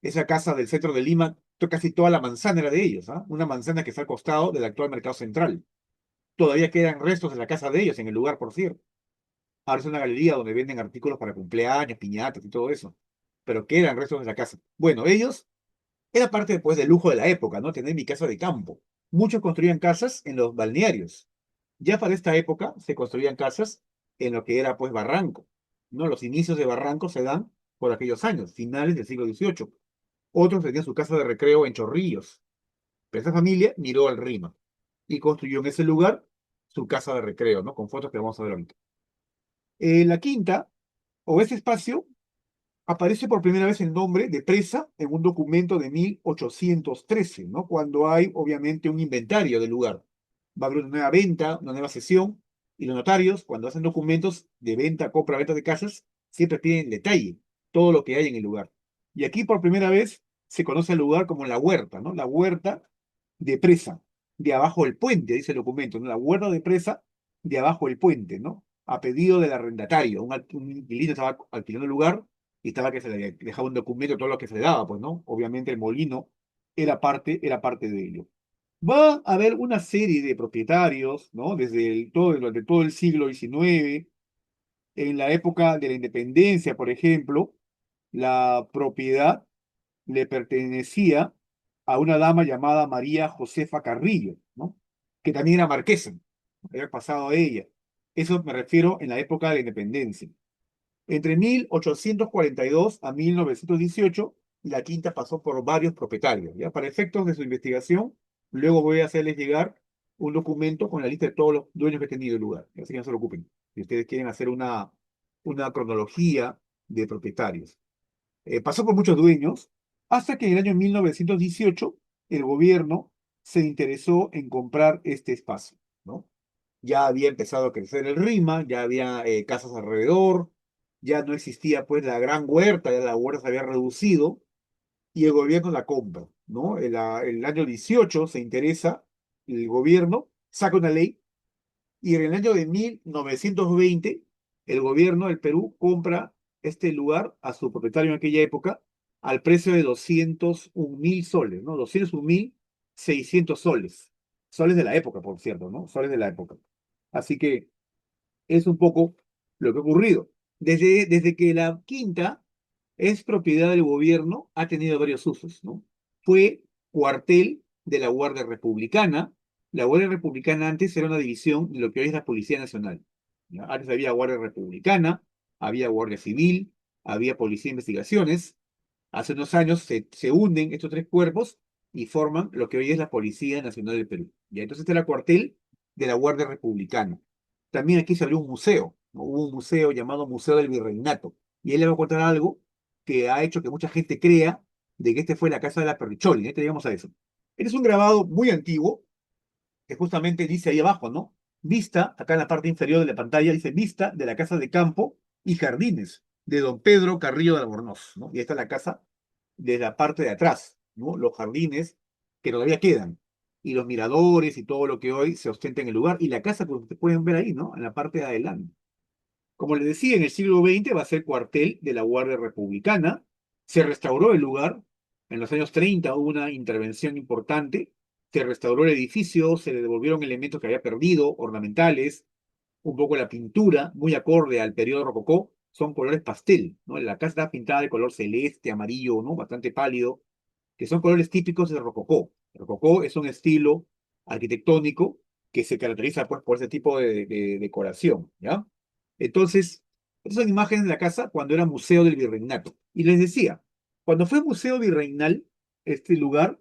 Esa casa del centro de Lima, casi toda la manzana era de ellos, ¿ah? Una manzana que está al costado del actual Mercado Central. Todavía quedan restos de la casa de ellos en el lugar, por cierto. Ahora es una galería donde venden artículos para cumpleaños, piñatas y todo eso. Pero quedan restos de la casa. Bueno, ellos era parte después del lujo de la época, ¿no? Tener mi casa de campo. Muchos construían casas en los balnearios. Ya para esta época se construían casas en lo que era pues Barranco, ¿no? Los inicios de Barranco se dan por aquellos años, finales del siglo XVIII. Otros tenían su casa de recreo en Chorrillos. Pero esta familia miró al Rima y construyó en ese lugar su casa de recreo, ¿no? Con fotos que vamos a ver ahorita. La quinta, o ese espacio, aparece por primera vez el nombre de Presa en un documento de 1813, ¿no? Cuando hay, obviamente, un inventario del lugar. Va a haber una nueva venta, una nueva sesión, y los notarios, cuando hacen documentos de venta, compra, venta de casas, siempre piden en detalle todo lo que hay en el lugar. Y aquí por primera vez se conoce el lugar como la huerta, ¿no? La huerta de Presa, de abajo del puente, dice el documento, ¿no? La huerta de Presa de abajo del puente, ¿no? A pedido del arrendatario. Un inquilino estaba alquilando el lugar y estaba que se le dejaba un documento de todo lo que se le daba, pues, ¿no? Obviamente el molino era parte de ello. Va a haber una serie de propietarios, ¿no? Durante todo el siglo XIX, en la época de la independencia, por ejemplo, la propiedad le pertenecía a una dama llamada María Josefa Carrillo, ¿no? Que también era marquesa, había pasado a ella. Eso me refiero en la época de la independencia. Entre 1842 a 1918, la quinta pasó por varios propietarios. ¿Ya? Para efectos de su investigación, luego voy a hacerles llegar un documento con la lista de todos los dueños que ha tenido el lugar. Así que no se preocupen. Si ustedes quieren hacer una cronología de propietarios. Pasó por muchos dueños, hasta que en el año 1918 el gobierno se interesó en comprar este espacio, ¿no? Ya había empezado a crecer el Rima, ya había casas alrededor, ya no existía pues la gran huerta, ya la huerta se había reducido y el gobierno la compra, ¿no? El año 18 se interesa, el gobierno saca una ley y en el año de 1920 el gobierno del Perú compra este lugar a su propietario en aquella época al precio de 201.000 soles, ¿no? 201.600 soles. Soles de la época, por cierto, ¿no? Soles de la época. Así que es un poco lo que ha ocurrido. Desde que la quinta es propiedad del gobierno, ha tenido varios usos, ¿no? Fue cuartel de la Guardia Republicana. La Guardia Republicana antes era una división de lo que hoy es la Policía Nacional. ¿Ya? Antes había Guardia Republicana, había Guardia Civil, había Policía de Investigaciones. Hace unos años se unen estos tres cuerpos y forman lo que hoy es la Policía Nacional del Perú. ¿Ya? Entonces este era cuartel de la Guardia Republicana. También aquí se abrió un museo, ¿no? Hubo un museo llamado Museo del Virreinato. Y él le va a contar algo que ha hecho que mucha gente crea de que este fue la casa de la Perricholi. Este llegamos a eso. Este es un grabado muy antiguo, que justamente dice ahí abajo, ¿no? Vista, acá en la parte inferior de la pantalla, dice vista de la casa de campo y jardines. de don Pedro Carrillo de Albornoz, ¿no? Y esta es la casa de la parte de atrás, ¿no? Los jardines que todavía quedan, y los miradores y todo lo que hoy se ostenta en el lugar, y la casa, pues ustedes pueden ver ahí, ¿no? En la parte de adelante. Como les decía, en el siglo XX va a ser cuartel de la Guardia Republicana. Se restauró el lugar. En los años 30 hubo una intervención importante. Se restauró el edificio, se le devolvieron elementos que había perdido, ornamentales, un poco la pintura, muy acorde al periodo rococó. Son colores pastel, ¿no? La casa está pintada de color celeste, amarillo, ¿no? Bastante pálido, que son colores típicos del rococó. El rococó es un estilo arquitectónico que se caracteriza pues por ese tipo de decoración, ¿ya? Entonces, estas son imágenes de la casa cuando era Museo del Virreinato. Y les decía, cuando fue Museo Virreinal, este lugar,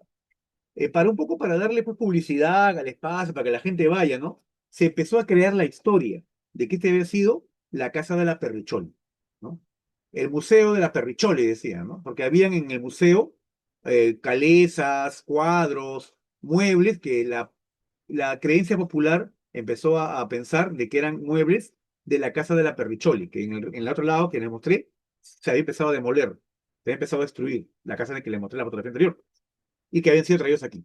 para un poco para darle pues, publicidad al espacio, para que la gente vaya, ¿no? Se empezó a crear la historia de que este había sido la casa de la Perrichol, ¿no? El museo de la Perrichol, le decían, ¿no? Porque habían en el museo calesas, cuadros, muebles que la creencia popular empezó a pensar de que eran muebles de la casa de la Perricholi, que en el otro lado que les mostré se había empezado a demoler, se había empezado a destruir la casa en la que les mostré la fotografía anterior y que habían sido traídos aquí.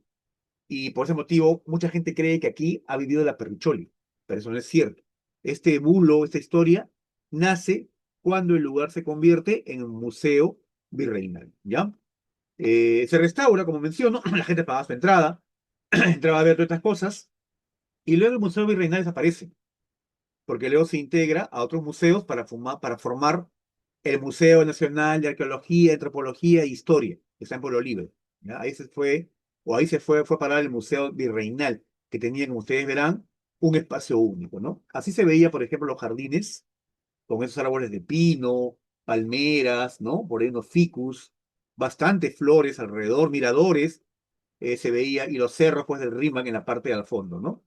Y por ese motivo, mucha gente cree que aquí ha vivido la Perricholi, pero eso no es cierto. Este bulo, esta historia, nace cuando el lugar se convierte en un museo virreinal, ¿ya? Se restaura, como menciono, la gente pagaba su entrada, entraba a ver todas estas cosas, y luego el Museo Virreinal desaparece, porque luego se integra a otros museos para formar el Museo Nacional de Arqueología, Antropología e Historia, que está en Pueblo Libre. ¿Ya? Ahí se fue, o ahí se fue a parar el Museo Virreinal, que tenía, como ustedes verán, un espacio único, ¿no? Así se veía, por ejemplo, los jardines, con esos árboles de pino, palmeras, ¿no? Por ahí unos ficus, bastantes flores alrededor, miradores, se veía, y los cerros, pues, del Rímac en la parte de al fondo, ¿no?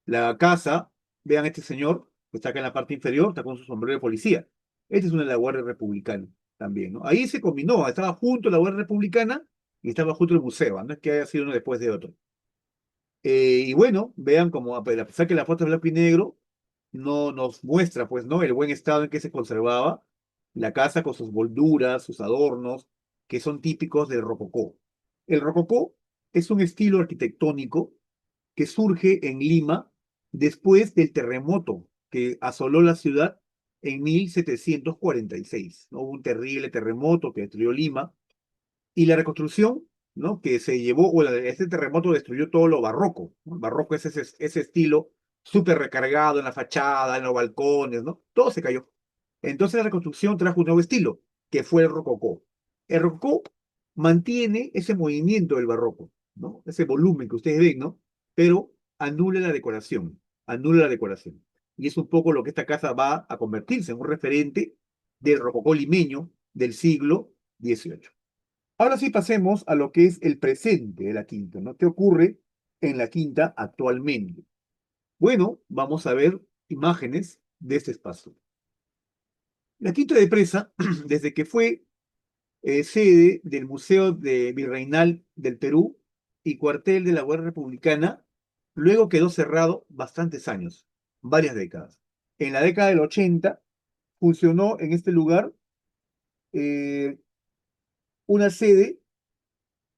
La casa, vean este señor, que está acá en la parte inferior, está con su sombrero de policía. Este es uno de la Guardia Republicana también, ¿no? Ahí se combinó, estaba junto la Guardia Republicana y estaba junto el museo, no es que haya sido uno después de otro. Y bueno, vean como a pesar que la foto es blanco y negro, no nos muestra, pues, ¿no? El buen estado en que se conservaba la casa con sus molduras, sus adornos, que son típicos del rococó. El rococó es un estilo arquitectónico que surge en Lima después del terremoto que asoló la ciudad en 1746, ¿no? Hubo un terrible terremoto que destruyó Lima y la reconstrucción, ¿no? Que se llevó, bueno, este terremoto destruyó todo lo barroco, ¿no? El barroco es ese estilo súper recargado en la fachada, en los balcones, ¿no? Todo se cayó. Entonces la reconstrucción trajo un nuevo estilo, que fue el rococó. El rococó mantiene ese movimiento del barroco, ¿no? Ese volumen que ustedes ven, ¿no? Pero anula la decoración, anula la decoración. Y es un poco lo que esta casa va a convertirse en un referente del rococó limeño del siglo XVIII. Ahora sí pasemos a lo que es el presente de la quinta, ¿no? ¿Qué ocurre en la quinta actualmente? Bueno, vamos a ver imágenes de este espacio. La quinta de Presa, desde que fue sede del Museo Virreinal del Perú y cuartel de la Guardia Republicana, luego quedó cerrado bastantes años, varias décadas. En la década del 80 funcionó en este lugar eh, una sede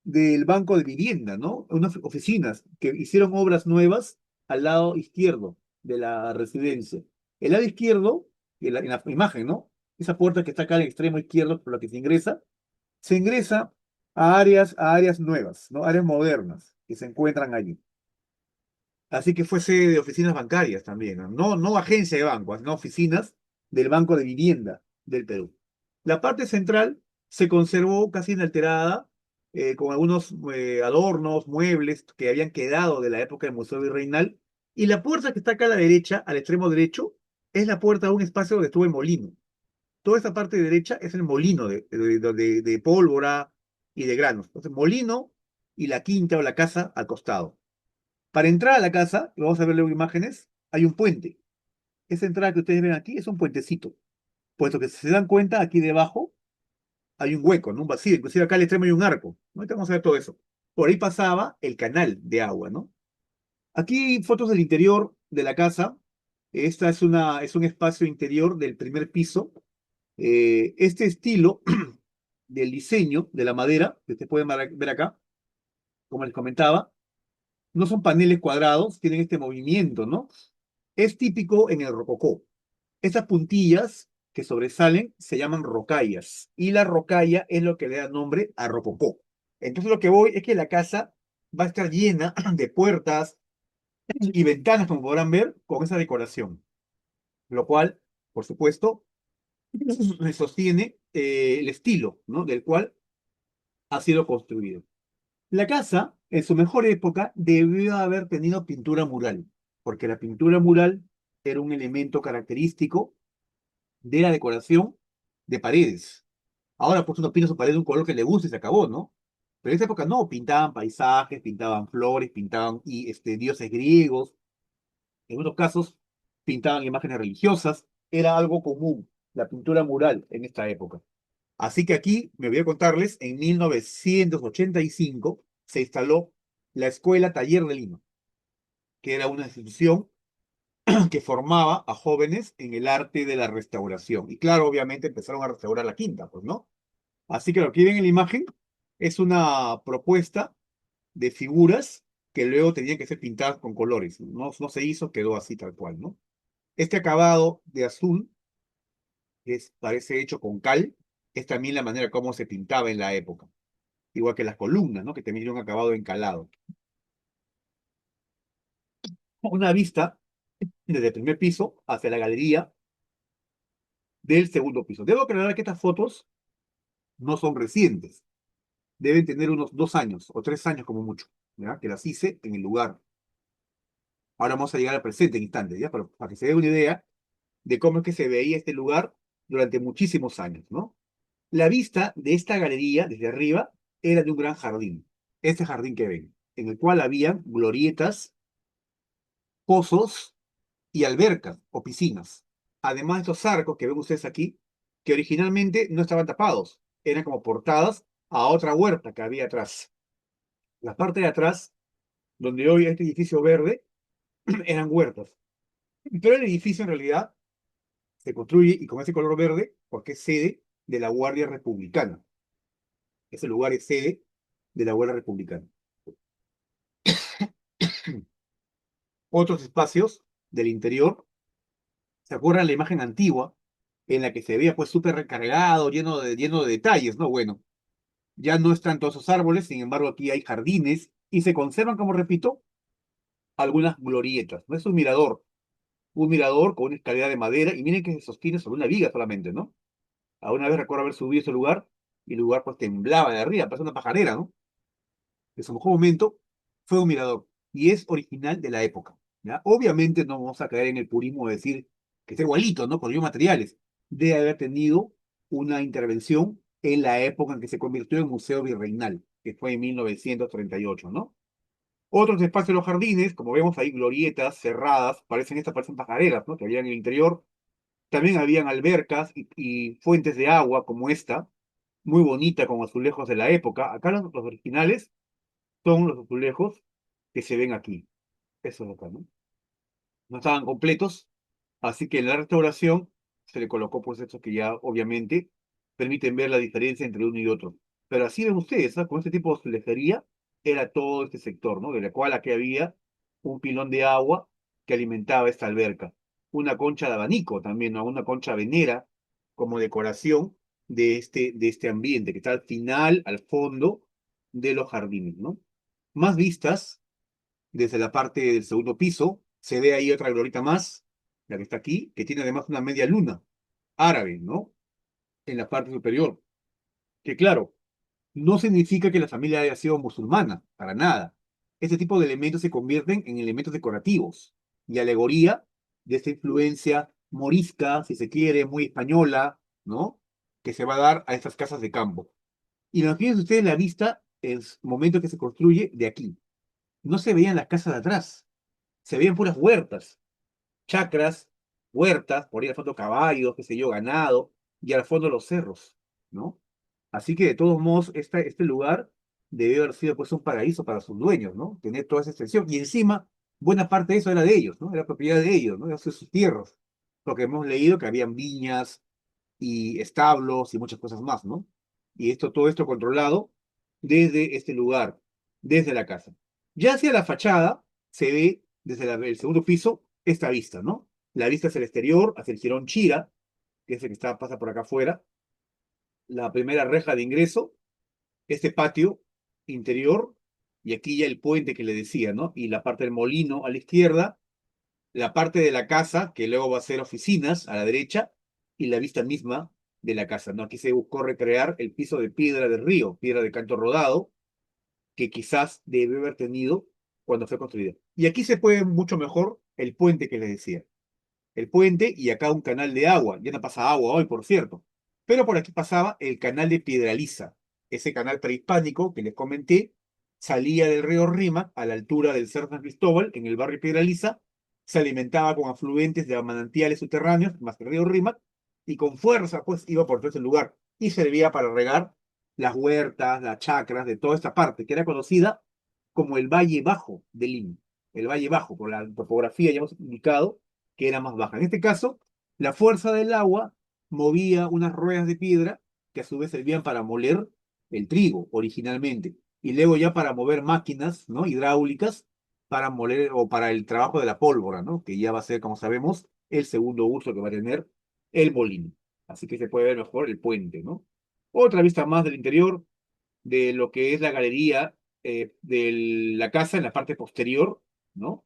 del Banco de Vivienda, ¿no? Unas oficinas que hicieron obras nuevas al lado izquierdo de la residencia. El lado izquierdo, en la imagen, ¿no? Esa puerta que está acá al extremo izquierdo por la que se ingresa a áreas nuevas, ¿no? Áreas modernas que se encuentran allí. Así que fue sede de oficinas bancarias también, ¿no? No agencia de bancos, no oficinas del Banco de Vivienda del Perú. La parte central se conservó casi inalterada, con algunos adornos, muebles que habían quedado de la época del Museo Virreinal. Y la puerta que está acá a la derecha, al extremo derecho, es la puerta a un espacio donde estuvo el molino. Toda esa parte derecha es el molino de pólvora y de granos. Entonces, molino y la quinta o la casa al costado. Para entrar a la casa, y vamos a ver luego imágenes, hay un puente. Esa entrada que ustedes ven aquí es un puentecito. Puesto que si se dan cuenta, aquí debajo hay un hueco, ¿no? Un vacío. Inclusive acá al extremo hay un arco. Ahorita vamos a ver todo eso. Por ahí pasaba el canal de agua, ¿no? Aquí hay fotos del interior de la casa. Esta es un espacio interior del primer piso. Este estilo del diseño de la madera, que ustedes pueden ver acá, como les comentaba, no son paneles cuadrados, tienen este movimiento, ¿no? Es típico en el rococó. Estas puntillas que sobresalen se llaman rocallas, y la rocalla es lo que le da nombre a rococó. Entonces lo que voy es que la casa va a estar llena de puertas y ventanas, como podrán ver, con esa decoración, lo cual, por supuesto, me sostiene el estilo, ¿no? Del cual ha sido construido. La casa, en su mejor época, debió haber tenido pintura mural, porque la pintura mural era un elemento característico de la decoración de paredes. Ahora, pues uno pinta su pared de un color que le guste y se acabó, ¿no? Pero en esa época no, pintaban paisajes, pintaban flores, pintaban dioses griegos, en unos casos pintaban imágenes religiosas, era algo común, la pintura mural en esta época. Así que aquí me voy a contarles, en 1985 se instaló la Escuela Taller de Lima, que era una institución que formaba a jóvenes en el arte de la restauración. Y claro, obviamente empezaron a restaurar la quinta, pues, ¿no? Así que lo que ven en la imagen es una propuesta de figuras que luego tenían que ser pintadas con colores. No, no se hizo, quedó así tal cual, ¿no? Este acabado de azul, parece hecho con cal, es también la manera como se pintaba en la época. Igual que las columnas, ¿no? Que también tienen un acabado encalado. Una vista desde el primer piso hacia la galería del segundo piso. Debo aclarar que estas fotos no son recientes. Deben tener unos 2 años o 3 años como mucho, ¿ya? Que las hice en el lugar. Ahora vamos a llegar al presente instante, ¿ya? Para que se dé una idea de cómo es que se veía este lugar durante muchísimos años, ¿no? La vista de esta galería, desde arriba, era de un gran jardín. Este jardín que ven, en el cual había glorietas, pozos y albercas o piscinas. Además de estos arcos que ven ustedes aquí, que originalmente no estaban tapados, eran como portadas a otra huerta que había atrás. La parte de atrás, donde hoy hay este edificio verde, eran huertas. Pero el edificio en realidad se construye y con ese color verde porque es sede de la Guardia Republicana. Ese lugar es sede de la Guardia Republicana. Otros espacios del interior, ¿se acuerdan la imagen antigua en la que se veía pues súper recargado, lleno de detalles, ¿no? Bueno, ya no están todos esos árboles, sin embargo aquí hay jardines y se conservan, como repito, algunas glorietas. No es un mirador con una escalera de madera y miren que se sostiene sobre una viga solamente, ¿no? A una vez recuerdo haber subido a ese lugar y el lugar pues temblaba de arriba, parece una pajarera, ¿no? En su mejor momento fue un mirador y es original de la época, ¿ya? Obviamente no vamos a caer en el purismo de decir que está igualito, ¿no? Con los materiales. Debe haber tenido una intervención en la época en que se convirtió en Museo Virreinal, que fue en 1938, ¿no? Otros espacios de los jardines, como vemos ahí, glorietas cerradas, parecen pajareras, ¿no? Que había en el interior. También habían albercas y fuentes de agua como esta, muy bonita con azulejos de la época. Acá los originales son los azulejos que se ven aquí. Eso de acá, ¿no? No estaban completos, así que en la restauración se le colocó pues estos que ya obviamente permiten ver la diferencia entre uno y otro. Pero así ven ustedes, ¿ah? Con este tipo de azulejería era todo este sector, ¿no? De la cual aquí había un pilón de agua que alimentaba esta alberca. Una concha de abanico también, ¿no? Una concha venera como decoración de este ambiente que está al final, al fondo de los jardines, ¿no? Más vistas desde la parte del segundo piso. Se ve ahí otra glorita más, la que está aquí, que tiene además una media luna árabe, ¿no? En la parte superior. Que claro, no significa que la familia haya sido musulmana, para nada. Este tipo de elementos se convierten en elementos decorativos y alegoría de esta influencia morisca, si se quiere, muy española, ¿no? Que se va a dar a estas casas de campo. Y imagínense ustedes la vista, el momento que se construye de aquí. No se veían las casas de atrás, se veían puras huertas, chacras, huertas, por ahí al fondo caballos, qué sé yo, ganado, y al fondo los cerros, ¿no? Así que de todos modos, este lugar debió haber sido pues un paraíso para sus dueños, ¿no? Tener toda esa extensión. Y encima, buena parte de eso era de ellos, ¿no? Era propiedad de ellos, ¿no? Era sus tierras. Porque hemos leído que habían viñas, y establos y muchas cosas más, ¿no? Y todo esto controlado desde este lugar, desde la casa. Ya hacia la fachada se ve desde el segundo piso esta vista, ¿no? La vista hacia el exterior, hacia el jirón Chira, que es el que pasa por acá afuera, la primera reja de ingreso, este patio interior, y aquí ya el puente que le decía, ¿no? Y la parte del molino a la izquierda, la parte de la casa, que luego va a ser oficinas a la derecha, y la vista misma de la casa, ¿no? Aquí se buscó recrear el piso de piedra del río, piedra de canto rodado, que quizás debe haber tenido cuando fue construida. Y aquí se puede ver mucho mejor el puente que les decía. El puente y acá un canal de agua. Ya no pasa agua hoy, por cierto. Pero por aquí pasaba el canal de Piedraliza. Ese canal prehispánico que les comenté salía del río Rímac a la altura del Cerro San Cristóbal, en el barrio Piedraliza, se alimentaba con afluentes de manantiales subterráneos, más que el río Rímac, y con fuerza, pues, iba por todo ese lugar. Y servía para regar las huertas, las chacras de toda esta parte, que era conocida como el Valle Bajo de Lima. El Valle Bajo, por la topografía ya hemos indicado que era más baja. En este caso, la fuerza del agua movía unas ruedas de piedra que a su vez servían para moler el trigo originalmente, y luego ya para mover máquinas, ¿no? Hidráulicas para moler o para el trabajo de la pólvora, ¿no? Que ya va a ser, como sabemos, el segundo uso que va a tener el molino. Así que se puede ver mejor el puente, ¿no? Otra vista más del interior de lo que es la galería de la casa en la parte posterior, ¿no?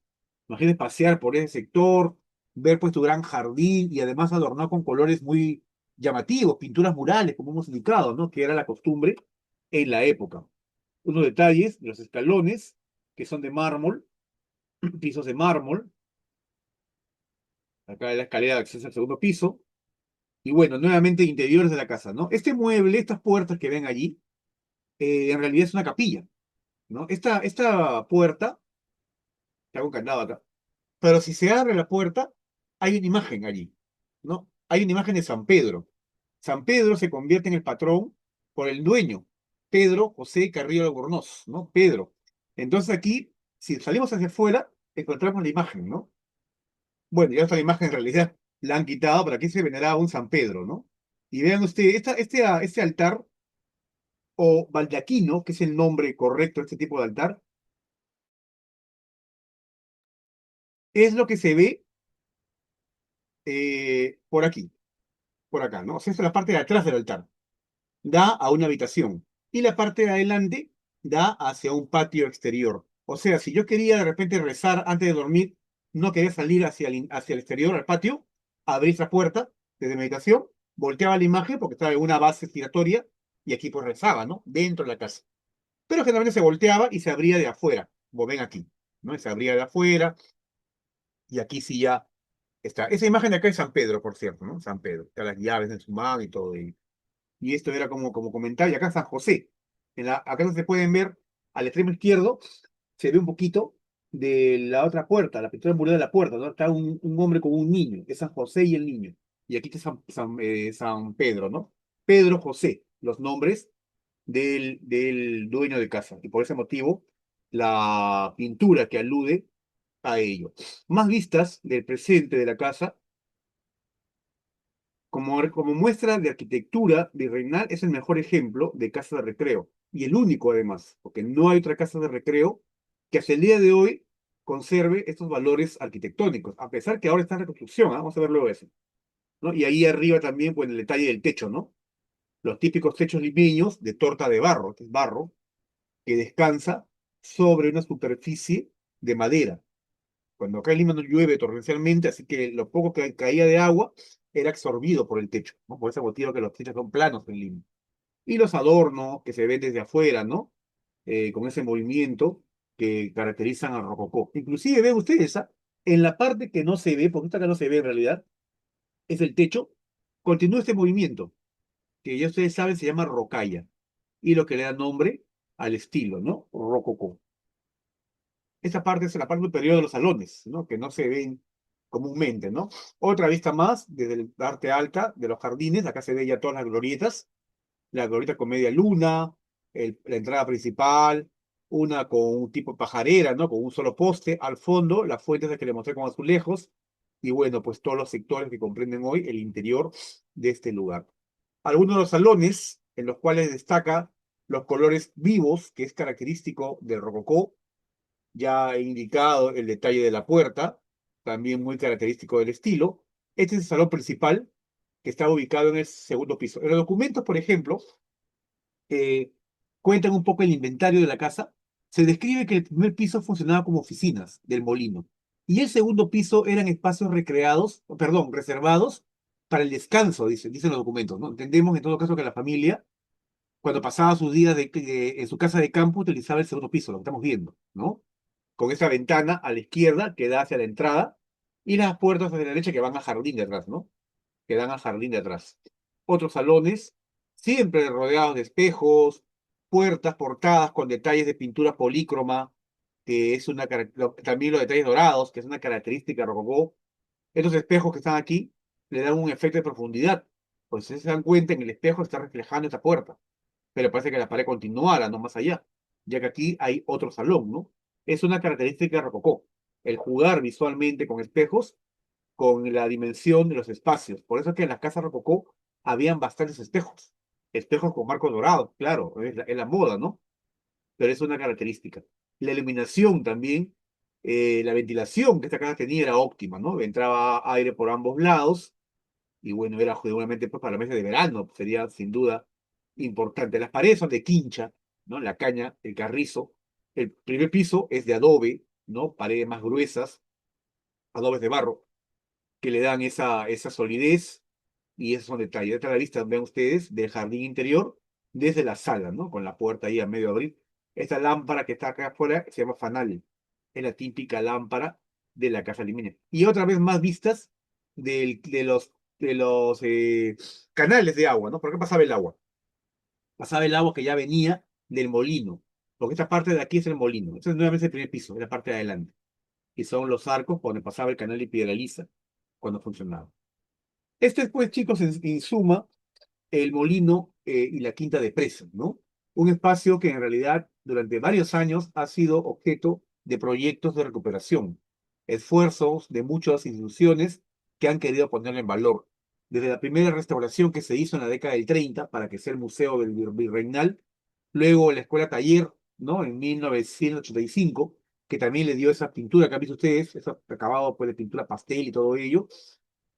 Imagínate pasear por ese sector, ver pues tu gran jardín y además adornado con colores muy llamativos, pinturas murales, como hemos indicado, ¿no? Que era la costumbre en la época. Unos detalles, los escalones, que son de mármol, pisos de mármol, acá la escalera de acceso al segundo piso, y bueno, nuevamente interiores de la casa, ¿no? Este mueble, estas puertas que ven allí, en realidad es una capilla, ¿no? Esta puerta, que hago un candado acá, pero si se abre la puerta, hay una imagen allí, ¿no? Hay una imagen de San Pedro. San Pedro se convierte en el patrón por el dueño, Pedro José Carrillo Albornoz, ¿no? Pedro. Entonces aquí, si salimos hacia afuera, encontramos la imagen, ¿no? Bueno, ya esta imagen en realidad la han quitado, pero aquí se veneraba un San Pedro, ¿no? Y vean ustedes, este altar, o baldaquino, que es el nombre correcto de este tipo de altar, es lo que se ve por aquí, por acá, ¿no? O sea, esta es la parte de atrás del altar. Da a una habitación. Y la parte de adelante da hacia un patio exterior. O sea, si yo quería de repente rezar antes de dormir, no quería salir hacia el exterior, al patio, abrí esa puerta desde mi habitación, volteaba la imagen porque estaba en una base giratoria y aquí pues rezaba, ¿no? Dentro de la casa. Pero generalmente se volteaba y se abría de afuera, como ven aquí, ¿no? Y se abría de afuera y aquí sí ya está. Esa imagen de acá es San Pedro, por cierto, ¿no? San Pedro. Está las llaves en su mano y todo. Y esto era como comentaba. Y acá San José. Acá no se pueden ver al extremo izquierdo, se ve un poquito de la otra puerta, la pintura mural de la puerta, ¿no? Está un hombre con un niño, es San José y el niño. Y aquí está San Pedro, ¿no? Pedro José, los nombres del dueño de casa. Y por ese motivo, la pintura que alude a ello. Más vistas del presente de la casa, como muestra de arquitectura virreinal, es el mejor ejemplo de casa de recreo. Y el único, además, porque no hay otra casa de recreo que hasta el día de hoy conserve estos valores arquitectónicos, a pesar que ahora está en reconstrucción, ¿ah? Vamos a ver luego eso, ¿no? Y ahí arriba también, pues, el detalle del techo, ¿no? Los típicos techos limeños de torta de barro, que es barro, que descansa sobre una superficie de madera. Cuando acá en Lima no llueve torrencialmente, así que lo poco que caía de agua era absorbido por el techo, ¿no? Por ese motivo que los techos son planos en Lima. Y los adornos que se ven desde afuera, ¿no? Con ese movimiento que caracterizan al rococó. Inclusive ven ustedes, ¿ah? En la parte que no se ve, porque esta acá no se ve en realidad, es el techo, continúa este movimiento, que ya ustedes saben se llama rocalla, y lo que le da nombre al estilo, ¿no? Rococó. Esta parte es la parte superior de los salones, ¿no? Que no se ven comúnmente, ¿no? Otra vista más desde la parte alta de los jardines, acá se ve ya todas las glorietas, la glorieta con media luna, la entrada principal, una con un tipo pajarera, ¿no? Con un solo poste, al fondo, las fuentes que le mostré con azulejos, y bueno, pues todos los sectores que comprenden hoy el interior de este lugar. Algunos de los salones en los cuales destaca los colores vivos, que es característico del rococó. Ya he indicado el detalle de la puerta, también muy característico del estilo. Este es el salón principal, que está ubicado en el segundo piso. En los documentos, por ejemplo, eh, cuentan un poco el inventario de la casa. Se describe que el primer piso funcionaba como oficinas del molino y el segundo piso eran espacios recreados, perdón, reservados para el descanso, dicen los documentos, ¿no? Entendemos en todo caso que la familia, cuando pasaba sus días en su casa de campo, utilizaba el segundo piso, lo que estamos viendo, ¿no? Con esa ventana a la izquierda que da hacia la entrada y las puertas hacia la derecha que van al jardín de atrás, ¿no? Que dan al jardín de atrás. Otros salones, siempre rodeados de espejos, puertas portadas con detalles de pintura polícroma, que es también los detalles dorados, que es una característica rococó. Estos espejos que están aquí le dan un efecto de profundidad. Pues si se dan cuenta, en el espejo está reflejando esta puerta, pero parece que la pared continuara, no más allá, ya que aquí hay otro salón, ¿no? Es una característica rococó, el jugar visualmente con espejos, con la dimensión de los espacios. Por eso es que en las casas rococó habían bastantes espejos, espejos con marcos dorados, claro, es la moda, ¿no? Pero es una característica. La iluminación también, la ventilación que esta casa tenía era óptima, ¿no? Entraba aire por ambos lados, y bueno, era seguramente pues, para meses de verano, pues, sería sin duda importante. Las paredes son de quincha, ¿no? La caña, el carrizo. El primer piso es de adobe, ¿no? Paredes más gruesas, adobes de barro, que le dan esa solidez y esos son detalles. Esta es la vista, vean ustedes, del jardín interior desde la sala, ¿no? Con la puerta ahí a medio abrir. Esta lámpara que está acá afuera se llama fanal. Es la típica lámpara de la casa limeña. Y otra vez más vistas de los canales de agua, ¿no? ¿Por qué pasaba el agua? Pasaba el agua que ya venía del molino. Porque esta parte de aquí es el molino. Este es nuevamente el primer piso, es la parte de adelante. Y son los arcos por donde pasaba el canal de Piedraliza cuando funcionaba. Este es, pues, chicos, en suma, el molino y la quinta de presa, ¿no? Un espacio que en realidad durante varios años ha sido objeto de proyectos de recuperación, esfuerzos de muchas instituciones que han querido ponerlo en valor. Desde la primera restauración que se hizo en la década del 30 para que sea el Museo del Virreinal, luego la Escuela Taller, ¿no? En 1985, que también le dio esa pintura que han visto ustedes, ese acabado pues, de pintura pastel y todo ello,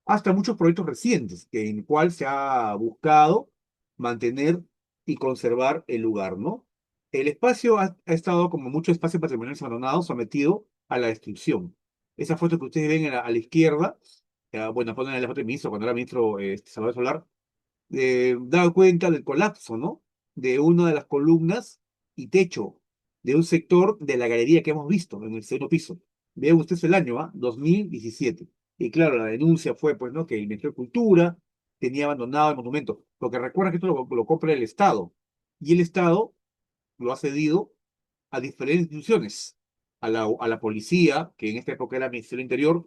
hasta muchos proyectos recientes, en el cual se ha buscado mantener y conservar el lugar, ¿no? El espacio ha estado, como muchos espacios patrimoniales abandonados, sometido a la destrucción. Esa foto que ustedes ven a la izquierda, bueno, ponen la foto del ministro, cuando era ministro Salvador Solar, da cuenta del colapso, ¿no? De una de las columnas y techo de un sector de la galería que hemos visto en el segundo piso. Vean ustedes el año, ¿ah? 2017. Y claro, la denuncia fue, pues, ¿no? Que el Ministerio de Cultura tenía abandonado el monumento. Porque recuerda que esto lo compra el Estado. Y el Estado lo ha cedido a diferentes instituciones. A la policía, que en esta época era el Ministerio del Interior,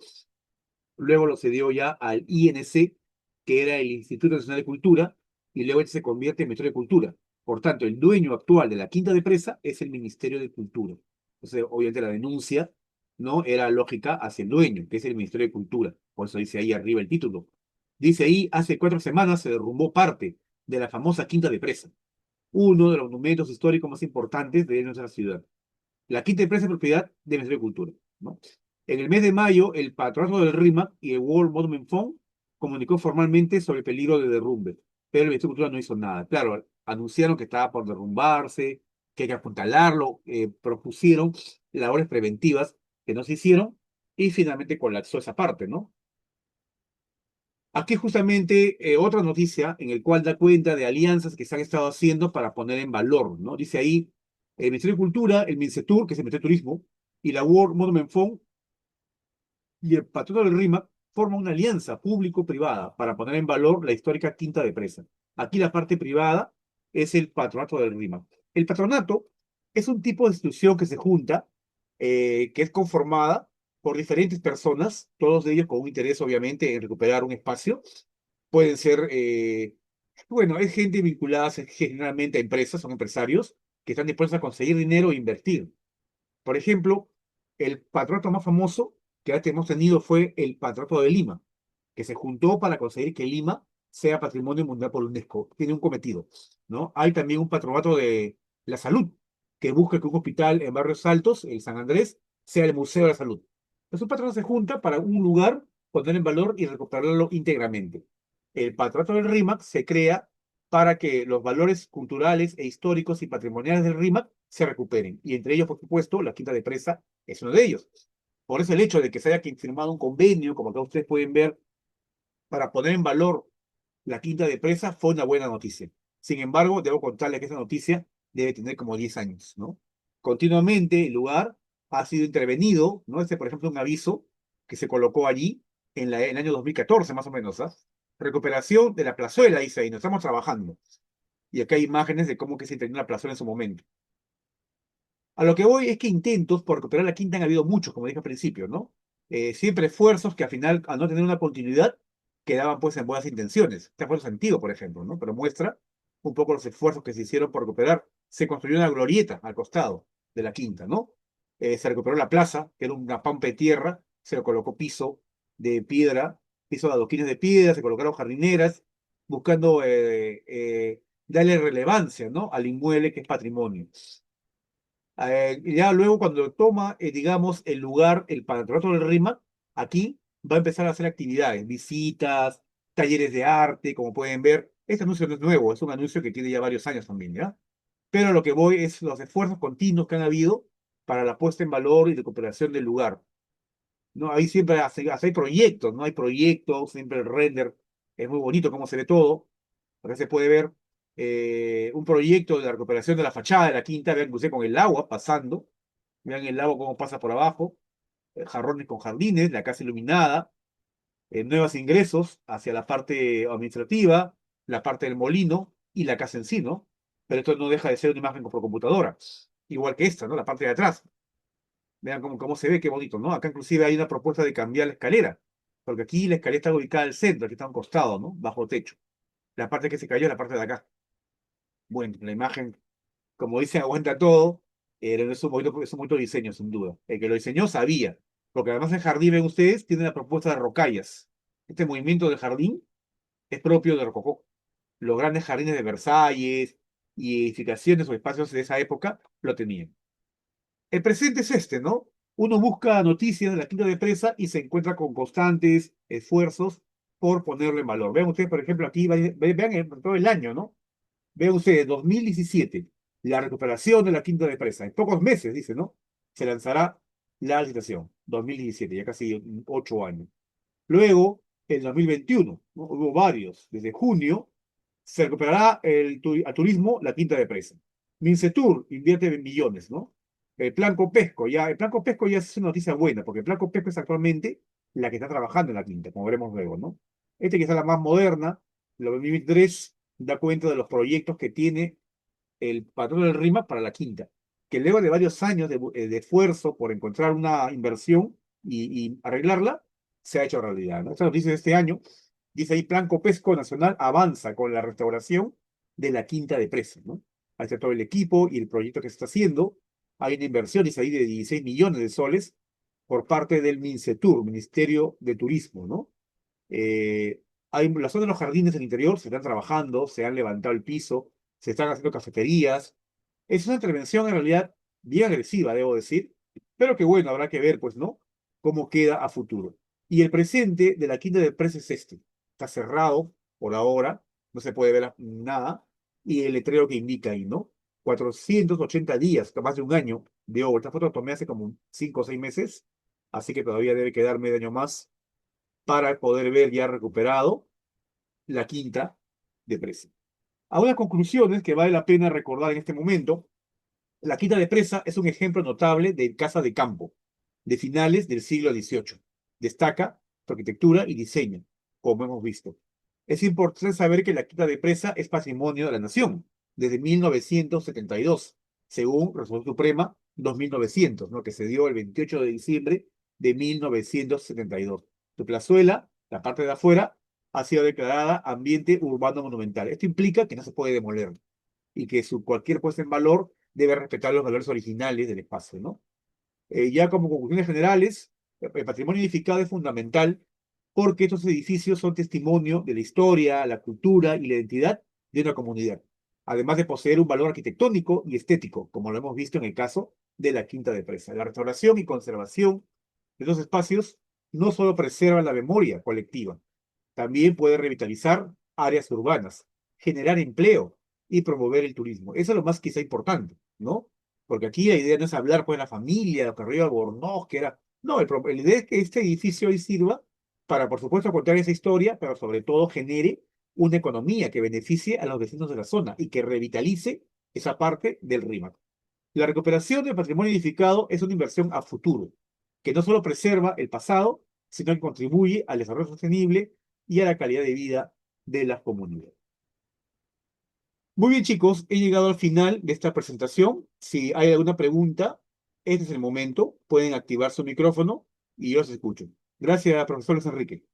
luego lo cedió ya al INC, que era el Instituto Nacional de Cultura, y luego él se convierte en Ministerio de Cultura. Por tanto, el dueño actual de la Quinta de Presa es el Ministerio de Cultura. Entonces, obviamente la denuncia no era lógica hacia el dueño, que es el Ministerio de Cultura. Por eso dice ahí arriba el título. Dice ahí, hace 4 semanas se derrumbó parte de la famosa Quinta de Presa, uno de los monumentos históricos más importantes de nuestra ciudad. La quinta empresa es propiedad del Ministerio de Cultura, ¿no? En el mes de mayo, el Patronato del RIMAC y el World Monument Fund comunicó formalmente sobre el peligro de derrumbe, pero el Ministerio de Cultura no hizo nada. Claro, anunciaron que estaba por derrumbarse, que hay que apuntalarlo, propusieron labores preventivas que no se hicieron y finalmente colapsó esa parte, ¿no? Aquí justamente otra noticia en el cual da cuenta de alianzas que se han estado haciendo para poner en valor, ¿no? Dice ahí, el Ministerio de Cultura, el MINCETUR, que es el Ministerio de Turismo, y la World Monument Fund y el Patrono del RIMAC forman una alianza público-privada para poner en valor la histórica Quinta de Presa. Aquí la parte privada es el Patronato del RIMAC. El patronato es un tipo de institución que se junta, que es conformada por diferentes personas, todos ellos con un interés, obviamente, en recuperar un espacio. Pueden ser, bueno, es gente vinculada generalmente a empresas, son empresarios que están dispuestos a conseguir dinero e invertir. Por ejemplo, el patronato más famoso que hemos tenido fue el Patronato de Lima, que se juntó para conseguir que Lima sea Patrimonio Mundial por UNESCO. Tiene un cometido, ¿no? Hay también un Patronato de la Salud, que busca que un hospital en Barrios Altos, el San Andrés, sea el Museo de la Salud. Entonces, un patronato se junta para un lugar, poner en valor y recuperarlo íntegramente. El Patronato del RIMAC se crea para que los valores culturales e históricos y patrimoniales del RIMAC se recuperen. Y entre ellos, por supuesto, la Quinta de Presa es uno de ellos. Por eso el hecho de que se haya firmado un convenio, como acá ustedes pueden ver, para poner en valor la Quinta de Presa fue una buena noticia. Sin embargo, debo contarle que esa noticia debe tener como 10 años, ¿no? Continuamente el lugar ha sido intervenido, ¿no? Este, por ejemplo, un aviso que se colocó allí en el año 2014, más o menos, ¿ah? Recuperación de la plazuela, dice ahí, nos estamos trabajando. Y acá hay imágenes de cómo que se intervino la plazuela en su momento. A lo que voy es que intentos por recuperar la quinta han habido muchos, como dije al principio, ¿no? Siempre esfuerzos que al final, al no tener una continuidad, quedaban pues en buenas intenciones. Este fue el sentido, por ejemplo, ¿no? Pero muestra un poco los esfuerzos que se hicieron por recuperar. Se construyó una glorieta al costado de la quinta, ¿no? Se recuperó la plaza, que era una pampa de tierra, se le colocó piso de piedra, piso de adoquines de piedra, se colocaron jardineras, buscando darle relevancia, ¿no? Al inmueble que es patrimonio. Ya luego cuando toma, digamos, el lugar, el patronato del RIMAC, aquí va a empezar a hacer actividades, visitas, talleres de arte, como pueden ver. Este anuncio no es nuevo, es un anuncio que tiene ya varios años también, ¿ya? Pero lo que voy es los esfuerzos continuos que han habido para la puesta en valor y recuperación del lugar. ¿No? Ahí siempre hay proyectos, ¿no? Hay proyectos, siempre el render es muy bonito cómo se ve todo. Acá se puede ver un proyecto de la recuperación de la fachada de la quinta, vean que usted con el agua pasando, vean el agua cómo pasa por abajo, jarrones con jardines, la casa iluminada, nuevos ingresos hacia la parte administrativa, la parte del molino y la casa en sí, ¿no? Pero esto no deja de ser una imagen por computadora, igual que esta, ¿no? La parte de atrás. Vean cómo se ve, qué bonito, ¿no? Acá inclusive hay una propuesta de cambiar la escalera, porque aquí la escalera está ubicada al centro, aquí está a un costado, ¿no? Bajo techo. La parte que se cayó es la parte de acá. Bueno, la imagen, como dice, aguanta todo, es un bonito diseño, sin duda. El que lo diseñó sabía, porque además el jardín, ven ustedes, tiene la propuesta de rocallas. Este movimiento del jardín es propio de Rococó. Los grandes jardines de Versalles y edificaciones o espacios de esa época lo tenían. El presente es este, ¿no? Uno busca noticias de la quinta de presa y se encuentra con constantes esfuerzos por ponerlo en valor. Vean ustedes, por ejemplo, aquí, vean todo el año, ¿no? Vean ustedes, 2017, la recuperación de la quinta de presa. En pocos meses, dice, ¿no? Se lanzará la licitación. 2017, ya casi 8 años. Luego, en 2021, ¿no? Hubo varios. Desde junio se recuperará al turismo la quinta de presa. Mincetur invierte en millones, ¿no? El Plan Copesco ya es una noticia buena, porque el Plan Copesco es actualmente la que está trabajando en la quinta, como veremos luego, ¿no? Este que es la más moderna, la 2023, da cuenta de los proyectos que tiene el patrón del RIMAC para la quinta, que luego de varios años de esfuerzo por encontrar una inversión y arreglarla, se ha hecho realidad, ¿no? Esta noticia de este año dice ahí, Plan Copesco Nacional avanza con la restauración de la quinta de Presa, ¿no? Ahí está todo el equipo y el proyecto que se está haciendo. Hay una inversión, dice ahí, de 16 millones de soles por parte del MINCETUR, Ministerio de Turismo, ¿no? La zona de los jardines del interior se están trabajando, se han levantado el piso, se están haciendo cafeterías. Es una intervención en realidad bien agresiva, debo decir, pero que bueno, habrá que ver, pues, ¿no? Cómo queda a futuro. Y el presente de la quinta de Presa es este. Está cerrado por ahora, no se puede ver nada, y el letrero que indica ahí, ¿no? 480 días, más de un año de obra. Esta foto la tomé hace como 5 o 6 meses, así que todavía debe quedar medio año más para poder ver ya recuperado la quinta de Presa. Algunas conclusiones que vale la pena recordar en este momento. La quinta de Presa es un ejemplo notable de casa de campo de finales del siglo XVIII. Destaca su arquitectura y diseño, como hemos visto. Es importante saber que la quinta de Presa es patrimonio de la nación desde 1972, según Resolución Suprema 2900, ¿no? Que se dio el 28 de diciembre de 1972. Su plazuela, la parte de afuera, ha sido declarada ambiente urbano monumental. Esto implica que no se puede demoler y que cualquier puesta en valor debe respetar los valores originales del espacio, ¿no? Ya como conclusiones generales, El patrimonio edificado es fundamental porque estos edificios son testimonio de la historia, la cultura y la identidad de una comunidad, además de poseer un valor arquitectónico y estético, como lo hemos visto en el caso de la Quinta de Presa. La restauración y conservación de estos espacios no solo preservan la memoria colectiva, también puede revitalizar áreas urbanas, generar empleo y promover el turismo. Eso es lo más quizá importante, ¿no? Porque aquí la idea no es hablar con la familia, lo que arriba Albornoz, que era... No, la idea es que este edificio hoy sirva para, por supuesto, contar esa historia, pero sobre todo genere una economía que beneficie a los vecinos de la zona y que revitalice esa parte del RIMAC. La recuperación del patrimonio edificado es una inversión a futuro, que no solo preserva el pasado, sino que contribuye al desarrollo sostenible y a la calidad de vida de las comunidades. Muy bien, chicos, he llegado al final de esta presentación. Si hay alguna pregunta, este es el momento. Pueden activar su micrófono y yo los escucho. Gracias, profesor Luis Enrique.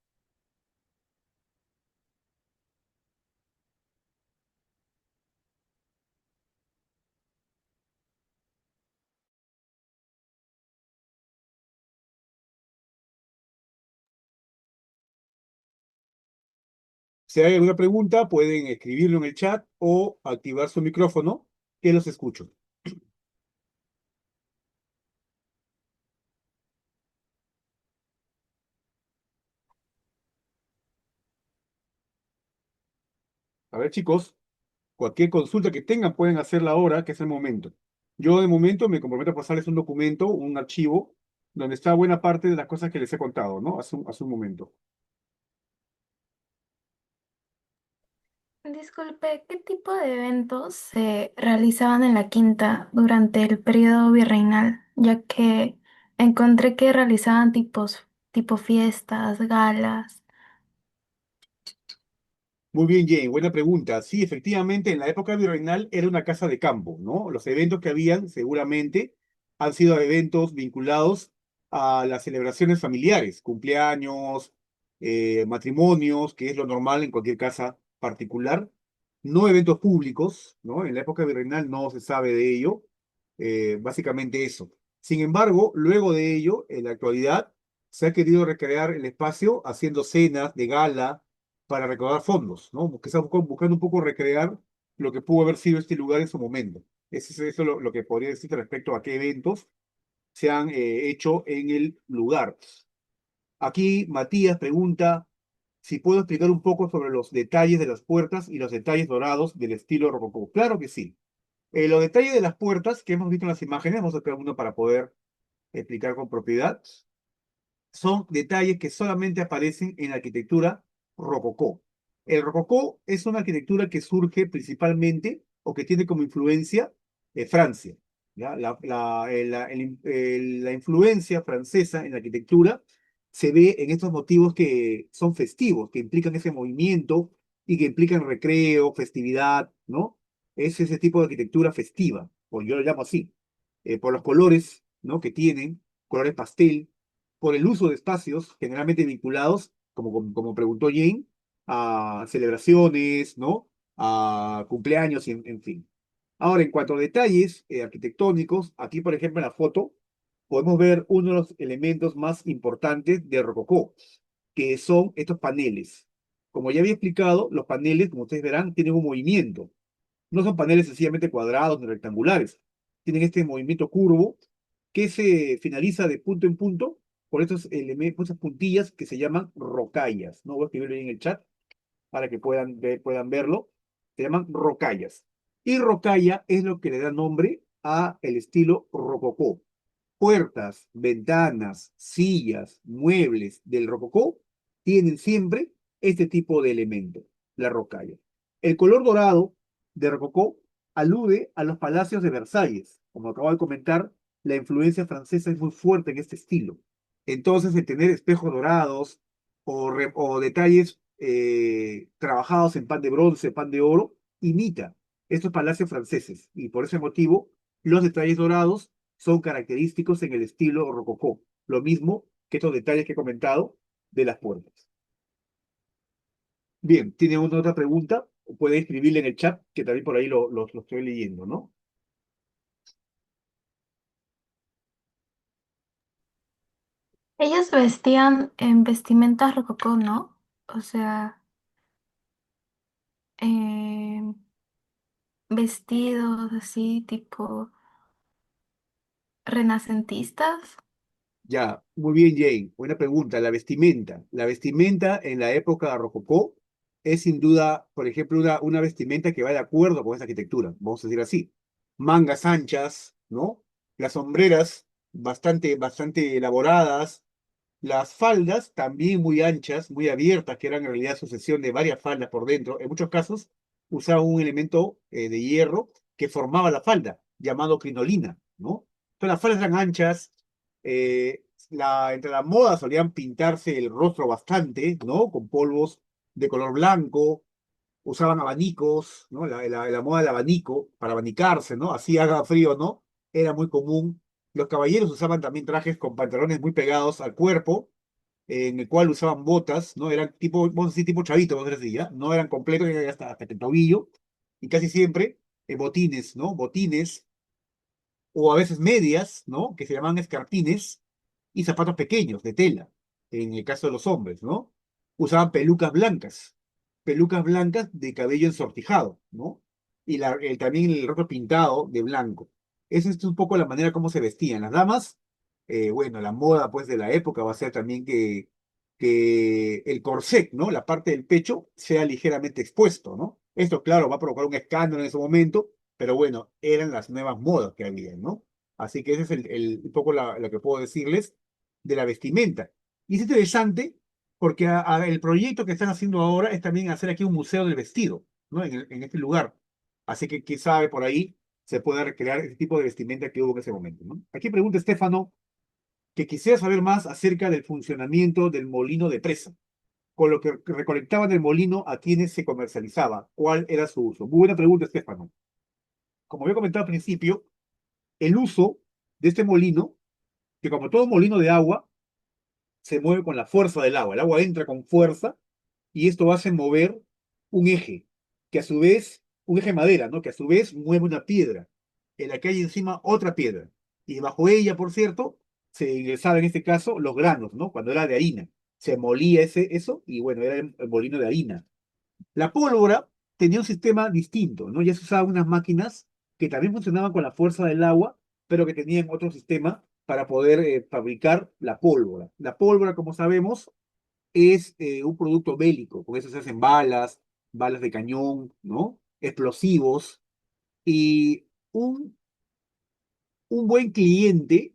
Si hay alguna pregunta, pueden escribirlo en el chat o activar su micrófono, que los escucho. A ver, chicos. Cualquier consulta que tengan pueden hacerla ahora, que es el momento. Yo de momento me comprometo a pasarles un documento, un archivo, donde está buena parte de las cosas que les he contado, ¿no? Hace un momento. Disculpe, ¿qué tipo de eventos se realizaban en la quinta durante el periodo virreinal? Ya que encontré que realizaban tipo fiestas, galas. Muy bien, Jane, buena pregunta. Sí, efectivamente, en la época virreinal era una casa de campo, ¿no? Los eventos que habían seguramente han sido eventos vinculados a las celebraciones familiares, cumpleaños, matrimonios, que es lo normal en cualquier casa particular, no eventos públicos, ¿no? En la época virreinal no se sabe de ello, básicamente eso. Sin embargo, luego de ello, en la actualidad, se ha querido recrear el espacio haciendo cenas de gala para recaudar fondos, ¿no? Porque está buscando un poco recrear lo que pudo haber sido este lugar en su momento. Eso es lo que podría decirte respecto a qué eventos se han hecho en el lugar. Aquí Matías pregunta si puedo explicar un poco sobre los detalles de las puertas y los detalles dorados del estilo rococó. Claro que sí. Los detalles de las puertas que hemos visto en las imágenes, vamos a crear uno para poder explicar con propiedad, son detalles que solamente aparecen en la arquitectura rococó. El rococó es una arquitectura que surge principalmente o que tiene como influencia Francia. ¿Ya? La influencia francesa en la arquitectura se ve en estos motivos que son festivos, que implican ese movimiento y que implican recreo, festividad, ¿no? Es ese tipo de arquitectura festiva, o yo lo llamo así, por los colores, ¿no? Que tienen, colores pastel, por el uso de espacios generalmente vinculados, como preguntó Jane, a celebraciones, ¿no? A cumpleaños, en fin. Ahora, en cuanto a detalles arquitectónicos, aquí, por ejemplo, en la foto, podemos ver uno de los elementos más importantes de Rococó, que son estos paneles. Como ya había explicado, los paneles, como ustedes verán, tienen un movimiento. No son paneles sencillamente cuadrados ni rectangulares. Tienen este movimiento curvo que se finaliza de punto en punto por estos elementos, esas puntillas que se llaman rocallas. No voy a escribirlo ahí en el chat para que puedan verlo. Se llaman rocallas. Y rocalla es lo que le da nombre a el estilo rococó. Puertas, ventanas, sillas, muebles del rococó tienen siempre este tipo de elemento, la rocalla. El color dorado de rococó alude a los palacios de Versalles. Como acabo de comentar, la influencia francesa es muy fuerte en este estilo. Entonces, el tener espejos dorados o detalles trabajados en pan de bronce, pan de oro, imita estos palacios franceses. Y por ese motivo, los detalles dorados son característicos en el estilo rococó. Lo mismo que estos detalles que he comentado de las puertas. Bien, ¿tiene una otra pregunta? Puede escribirle en el chat, que también por ahí lo estoy leyendo, ¿no? Ellos vestían en vestimentas rococó, ¿no? O sea, eh, vestidos así tipo renacentistas. Ya, muy bien, Jane. Buena pregunta. La vestimenta. La vestimenta en la época rococó es sin duda, por ejemplo, una vestimenta que va de acuerdo con esa arquitectura, vamos a decir así. Mangas anchas, ¿no? Las sombreras bastante elaboradas. Las faldas también muy anchas, muy abiertas, que eran en realidad sucesión de varias faldas por dentro. En muchos casos usaban un elemento de hierro que formaba la falda, llamado crinolina, ¿no? Entonces las faldas eran anchas, entre las modas solían pintarse el rostro bastante, ¿no? Con polvos de color blanco, usaban abanicos, ¿no? La moda del abanico para abanicarse, ¿no? Así haga frío, ¿no? Era muy común. Los caballeros usaban también trajes con pantalones muy pegados al cuerpo, en el cual usaban botas, ¿no? Eran tipo, vamos a decir, tipo chavito, vamos a decir, ¿ya? No eran completos, eran hasta el tobillo, y casi siempre botines, ¿no? Botines, o a veces medias, ¿no? Que se llamaban escarpines, y zapatos pequeños de tela, en el caso de los hombres, ¿no? Usaban pelucas blancas de cabello ensortijado, ¿no? Y también el rostro pintado de blanco. Esa es un poco la manera como se vestían. Las damas, bueno, la moda pues de la época va a ser también que el corset, ¿no? La parte del pecho sea ligeramente expuesto, ¿no? Esto, claro, va a provocar un escándalo en ese momento, pero bueno, eran las nuevas modas que había, ¿no? Así que ese es un poco lo que puedo decirles de la vestimenta. Y es interesante porque el proyecto que están haciendo ahora es también hacer aquí un museo del vestido, ¿no? En este lugar. Así que quién sabe, por ahí se puede recrear ese tipo de vestimenta que hubo en ese momento, ¿no? Aquí pregunta Estefano que quisiera saber más acerca del funcionamiento del molino de presa, con lo que recolectaban el molino, a quienes se comercializaba, cuál era su uso. Muy buena pregunta, Estefano. Como había comentado al principio, el uso de este molino, que como todo molino de agua, se mueve con la fuerza del agua. El agua entra con fuerza y esto hace mover un eje, que a su vez, un eje de madera, ¿no? Que a su vez mueve una piedra, en la que hay encima otra piedra. Y bajo ella, por cierto, se ingresaba en este caso los granos, ¿no? Cuando era de harina. Se molía eso y bueno, era el molino de harina. La pólvora tenía un sistema distinto, ¿no? Ya se usaban unas máquinas que también funcionaban con la fuerza del agua, pero que tenían otro sistema para poder fabricar la pólvora. La pólvora, como sabemos, es un producto bélico, por eso se hacen balas, balas de cañón, ¿no? Explosivos. Y un buen cliente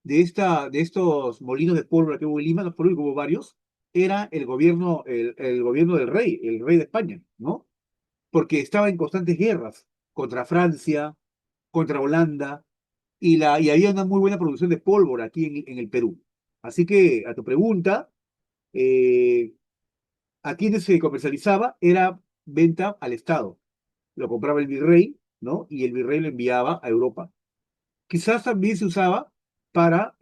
de estos molinos de pólvora que hubo en Lima, no por hubo varios, era el gobierno del rey, el rey de España, ¿no? Porque estaba en constantes guerras contra Francia, contra Holanda, y había una muy buena producción de pólvora aquí en el Perú. Así que a tu pregunta, eh, a quienes se comercializaba era venta al Estado. Lo compraba el virrey, ¿no? Y el virrey lo enviaba a Europa. Quizás también se usaba para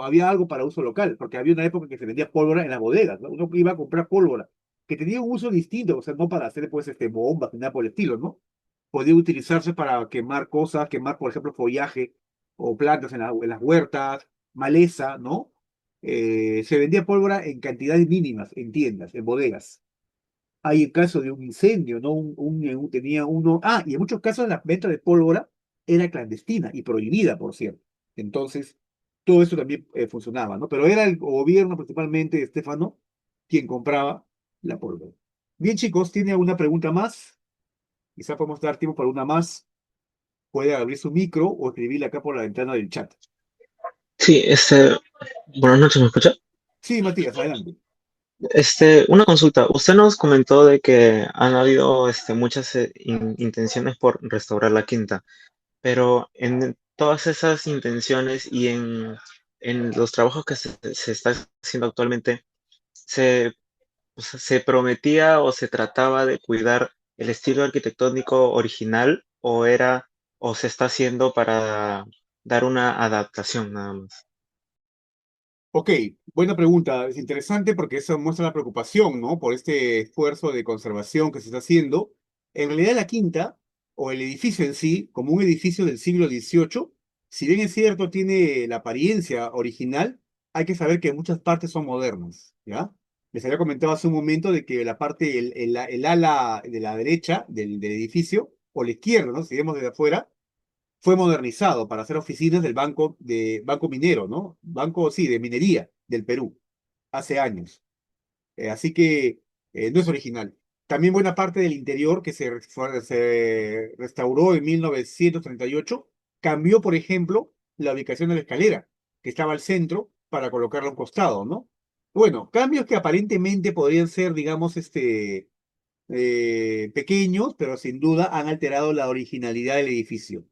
había algo para uso local, porque había una época que se vendía pólvora en las bodegas, ¿no? Uno iba a comprar pólvora, que tenía un uso distinto, o sea, no para hacer pues bombas, ni nada por el estilo, ¿no? Podía utilizarse para quemar cosas, quemar, por ejemplo, follaje o plantas en las huertas, maleza, ¿no? Se vendía pólvora en cantidades mínimas, en tiendas, en bodegas. Hay el caso de un incendio, ¿no? Tenía uno. Ah, y en muchos casos la venta de pólvora era clandestina y prohibida, por cierto. Entonces, todo eso también funcionaba, ¿no? Pero era el gobierno, principalmente, Estefano, quien compraba la pólvora. Bien, chicos, ¿tiene alguna pregunta más? Quizá podemos dar tiempo para una más. Puede abrir su micro o escribirle acá por la ventana del chat. Sí, buenas noches, ¿me escucha? Sí, Matías, adelante. Una consulta. Usted nos comentó de que han habido, muchas intenciones por restaurar la quinta, pero en todas esas intenciones y en los trabajos que se está haciendo actualmente, ¿se, o sea, se prometía o se trataba de cuidar el estilo arquitectónico original o se está haciendo para dar una adaptación nada más? Ok, buena pregunta. Es interesante porque eso muestra la preocupación, ¿no? Por este esfuerzo de conservación que se está haciendo. En realidad, la quinta, o el edificio en sí, como un edificio del siglo XVIII, si bien es cierto, tiene la apariencia original, hay que saber que muchas partes son modernas, ¿ya? Les había comentado hace un momento de que la parte, el ala de la derecha del edificio, o la izquierda, ¿no? Si vemos desde afuera, fue modernizado para hacer oficinas del Banco Minero, ¿no? Banco, sí, de minería del Perú, hace años. Así que no es original. También buena parte del interior que se restauró en 1938 cambió, por ejemplo, la ubicación de la escalera, que estaba al centro, para colocarla a un costado, ¿no? Bueno, cambios que aparentemente podrían ser, digamos, pequeños, pero sin duda han alterado la originalidad del edificio.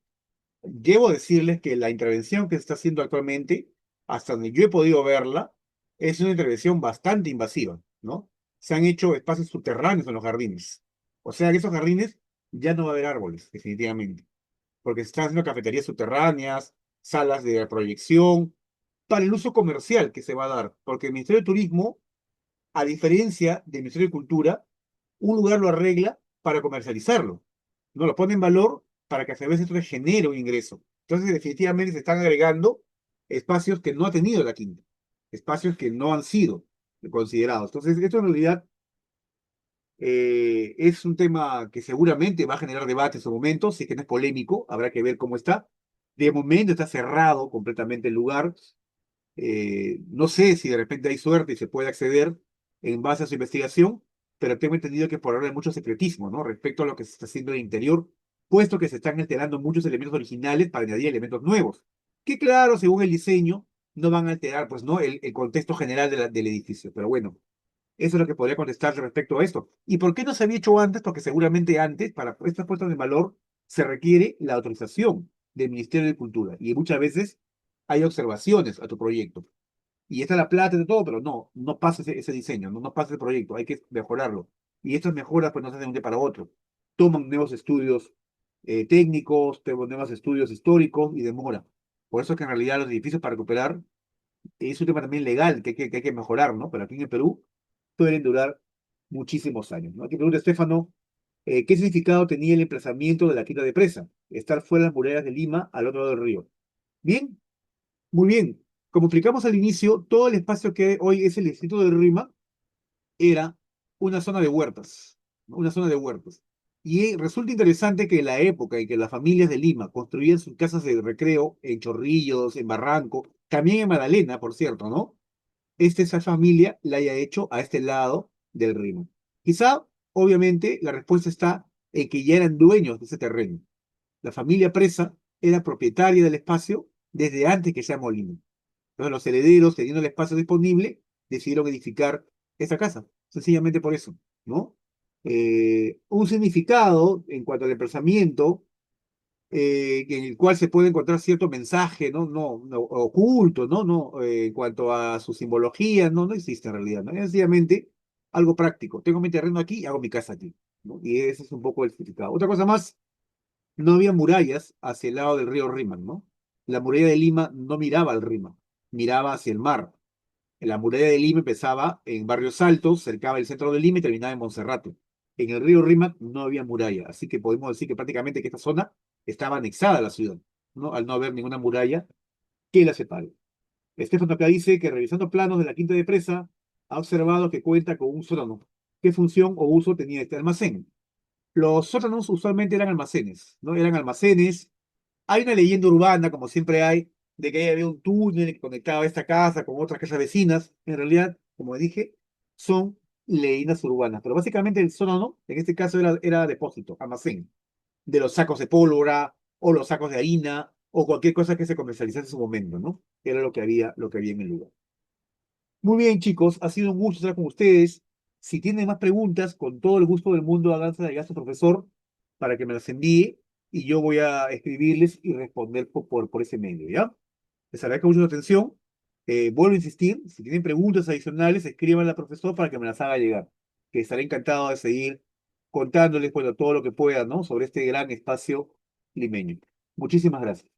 Debo decirles que la intervención que se está haciendo actualmente, hasta donde yo he podido verla, es una intervención bastante invasiva, ¿no? Se han hecho espacios subterráneos en los jardines. O sea, en esos jardines ya no va a haber árboles, definitivamente, porque se están haciendo cafeterías subterráneas, salas de proyección, para el uso comercial que se va a dar, porque el Ministerio de Turismo, a diferencia del Ministerio de Cultura, un lugar lo arregla para comercializarlo, no lo pone en valor para que a su vez esto le genere un ingreso. Entonces, definitivamente se están agregando espacios que no ha tenido la quinta, espacios que no han sido considerados. Entonces, esto en realidad es un tema que seguramente va a generar debate en su momento, si es que no es polémico, habrá que ver cómo está. De momento está cerrado completamente el lugar. No sé si de repente hay suerte y se puede acceder en base a su investigación, pero tengo entendido que por ahora hay mucho secretismo, ¿no? Respecto a lo que se está haciendo en el interior, puesto que se están alterando muchos elementos originales para añadir elementos nuevos, que claro, según el diseño, no van a alterar, pues, ¿no? El contexto general del edificio. Pero bueno, eso es lo que podría contestar respecto a esto. ¿Y por qué no se había hecho antes? Porque seguramente antes, para estas puestas de valor, se requiere la autorización del Ministerio de Cultura. Y muchas veces hay observaciones a tu proyecto. Y está la plata de todo, pero no pasa ese diseño, no pasa el proyecto, hay que mejorarlo. Y estas mejoras pues no se hacen de un día para otro. Toman nuevos estudios técnicos, toman nuevos estudios históricos y demora. Por eso es que en realidad los edificios para recuperar es un tema también legal que hay que mejorar, ¿no? Pero aquí en el Perú pueden durar muchísimos años, ¿no? Aquí pregunta Estefano, ¿qué significado tenía el emplazamiento de la quinta de presa? Estar fuera de las murallas de Lima, al otro lado del río. Bien, muy bien. Como explicamos al inicio, todo el espacio que hoy es el distrito de Rima era una zona de huertas, ¿no? Una zona de huertas. Y resulta interesante que en la época en que las familias de Lima construían sus casas de recreo en Chorrillos, en Barranco, también en Magdalena, por cierto, ¿no? Esa familia la haya hecho a este lado del río. Quizá, obviamente, la respuesta está en que ya eran dueños de ese terreno. La familia Presa era propietaria del espacio desde antes que sea molino. Entonces los herederos, teniendo el espacio disponible, decidieron edificar esa casa, sencillamente por eso, ¿no? Un significado en cuanto al emplazamiento en el cual se puede encontrar cierto mensaje, ¿no? No, oculto, ¿no? No, en cuanto a su simbología, no existe en realidad, ¿no? Es sencillamente algo práctico. Tengo mi terreno aquí y hago mi casa aquí, ¿no? Y ese es un poco el significado. Otra cosa más, no había murallas hacia el lado del río Rímac, ¿no? La muralla de Lima no miraba al Rímac, miraba hacia el mar. La muralla de Lima empezaba en Barrios Altos, cercaba el centro de Lima y terminaba en Monserrate. En el río Rímac no había muralla, así que podemos decir que prácticamente que esta zona estaba anexada a la ciudad, ¿no? Al no haber ninguna muralla que la separe. Estefano acá dice que revisando planos de la Quinta de Presa, ha observado que cuenta con un sótano. ¿Qué función o uso tenía este almacén? Los sótanos usualmente eran almacenes, ¿no? Eran almacenes. Hay una leyenda urbana, como siempre hay, de que ahí había un túnel que conectaba esta casa con otras casas vecinas. En realidad, como dije, son leyendas urbanas. Pero básicamente el sótano, en este caso, era depósito, almacén, de los sacos de pólvora, o los sacos de harina, o cualquier cosa que se comercializase en su momento, ¿no? Era lo que había en el lugar. Muy bien, chicos, ha sido un gusto estar con ustedes. Si tienen más preguntas, con todo el gusto del mundo, háganse llegar a su profesor para que me las envíe y yo voy a escribirles y responder por ese medio, ¿ya? Les agradezco mucho su atención. Vuelvo a insistir, si tienen preguntas adicionales, escríbanle al profesor para que me las haga llegar, que estaré encantado de seguir contándoles, bueno, todo lo que pueda, ¿no? Sobre este gran espacio limeño. Muchísimas gracias.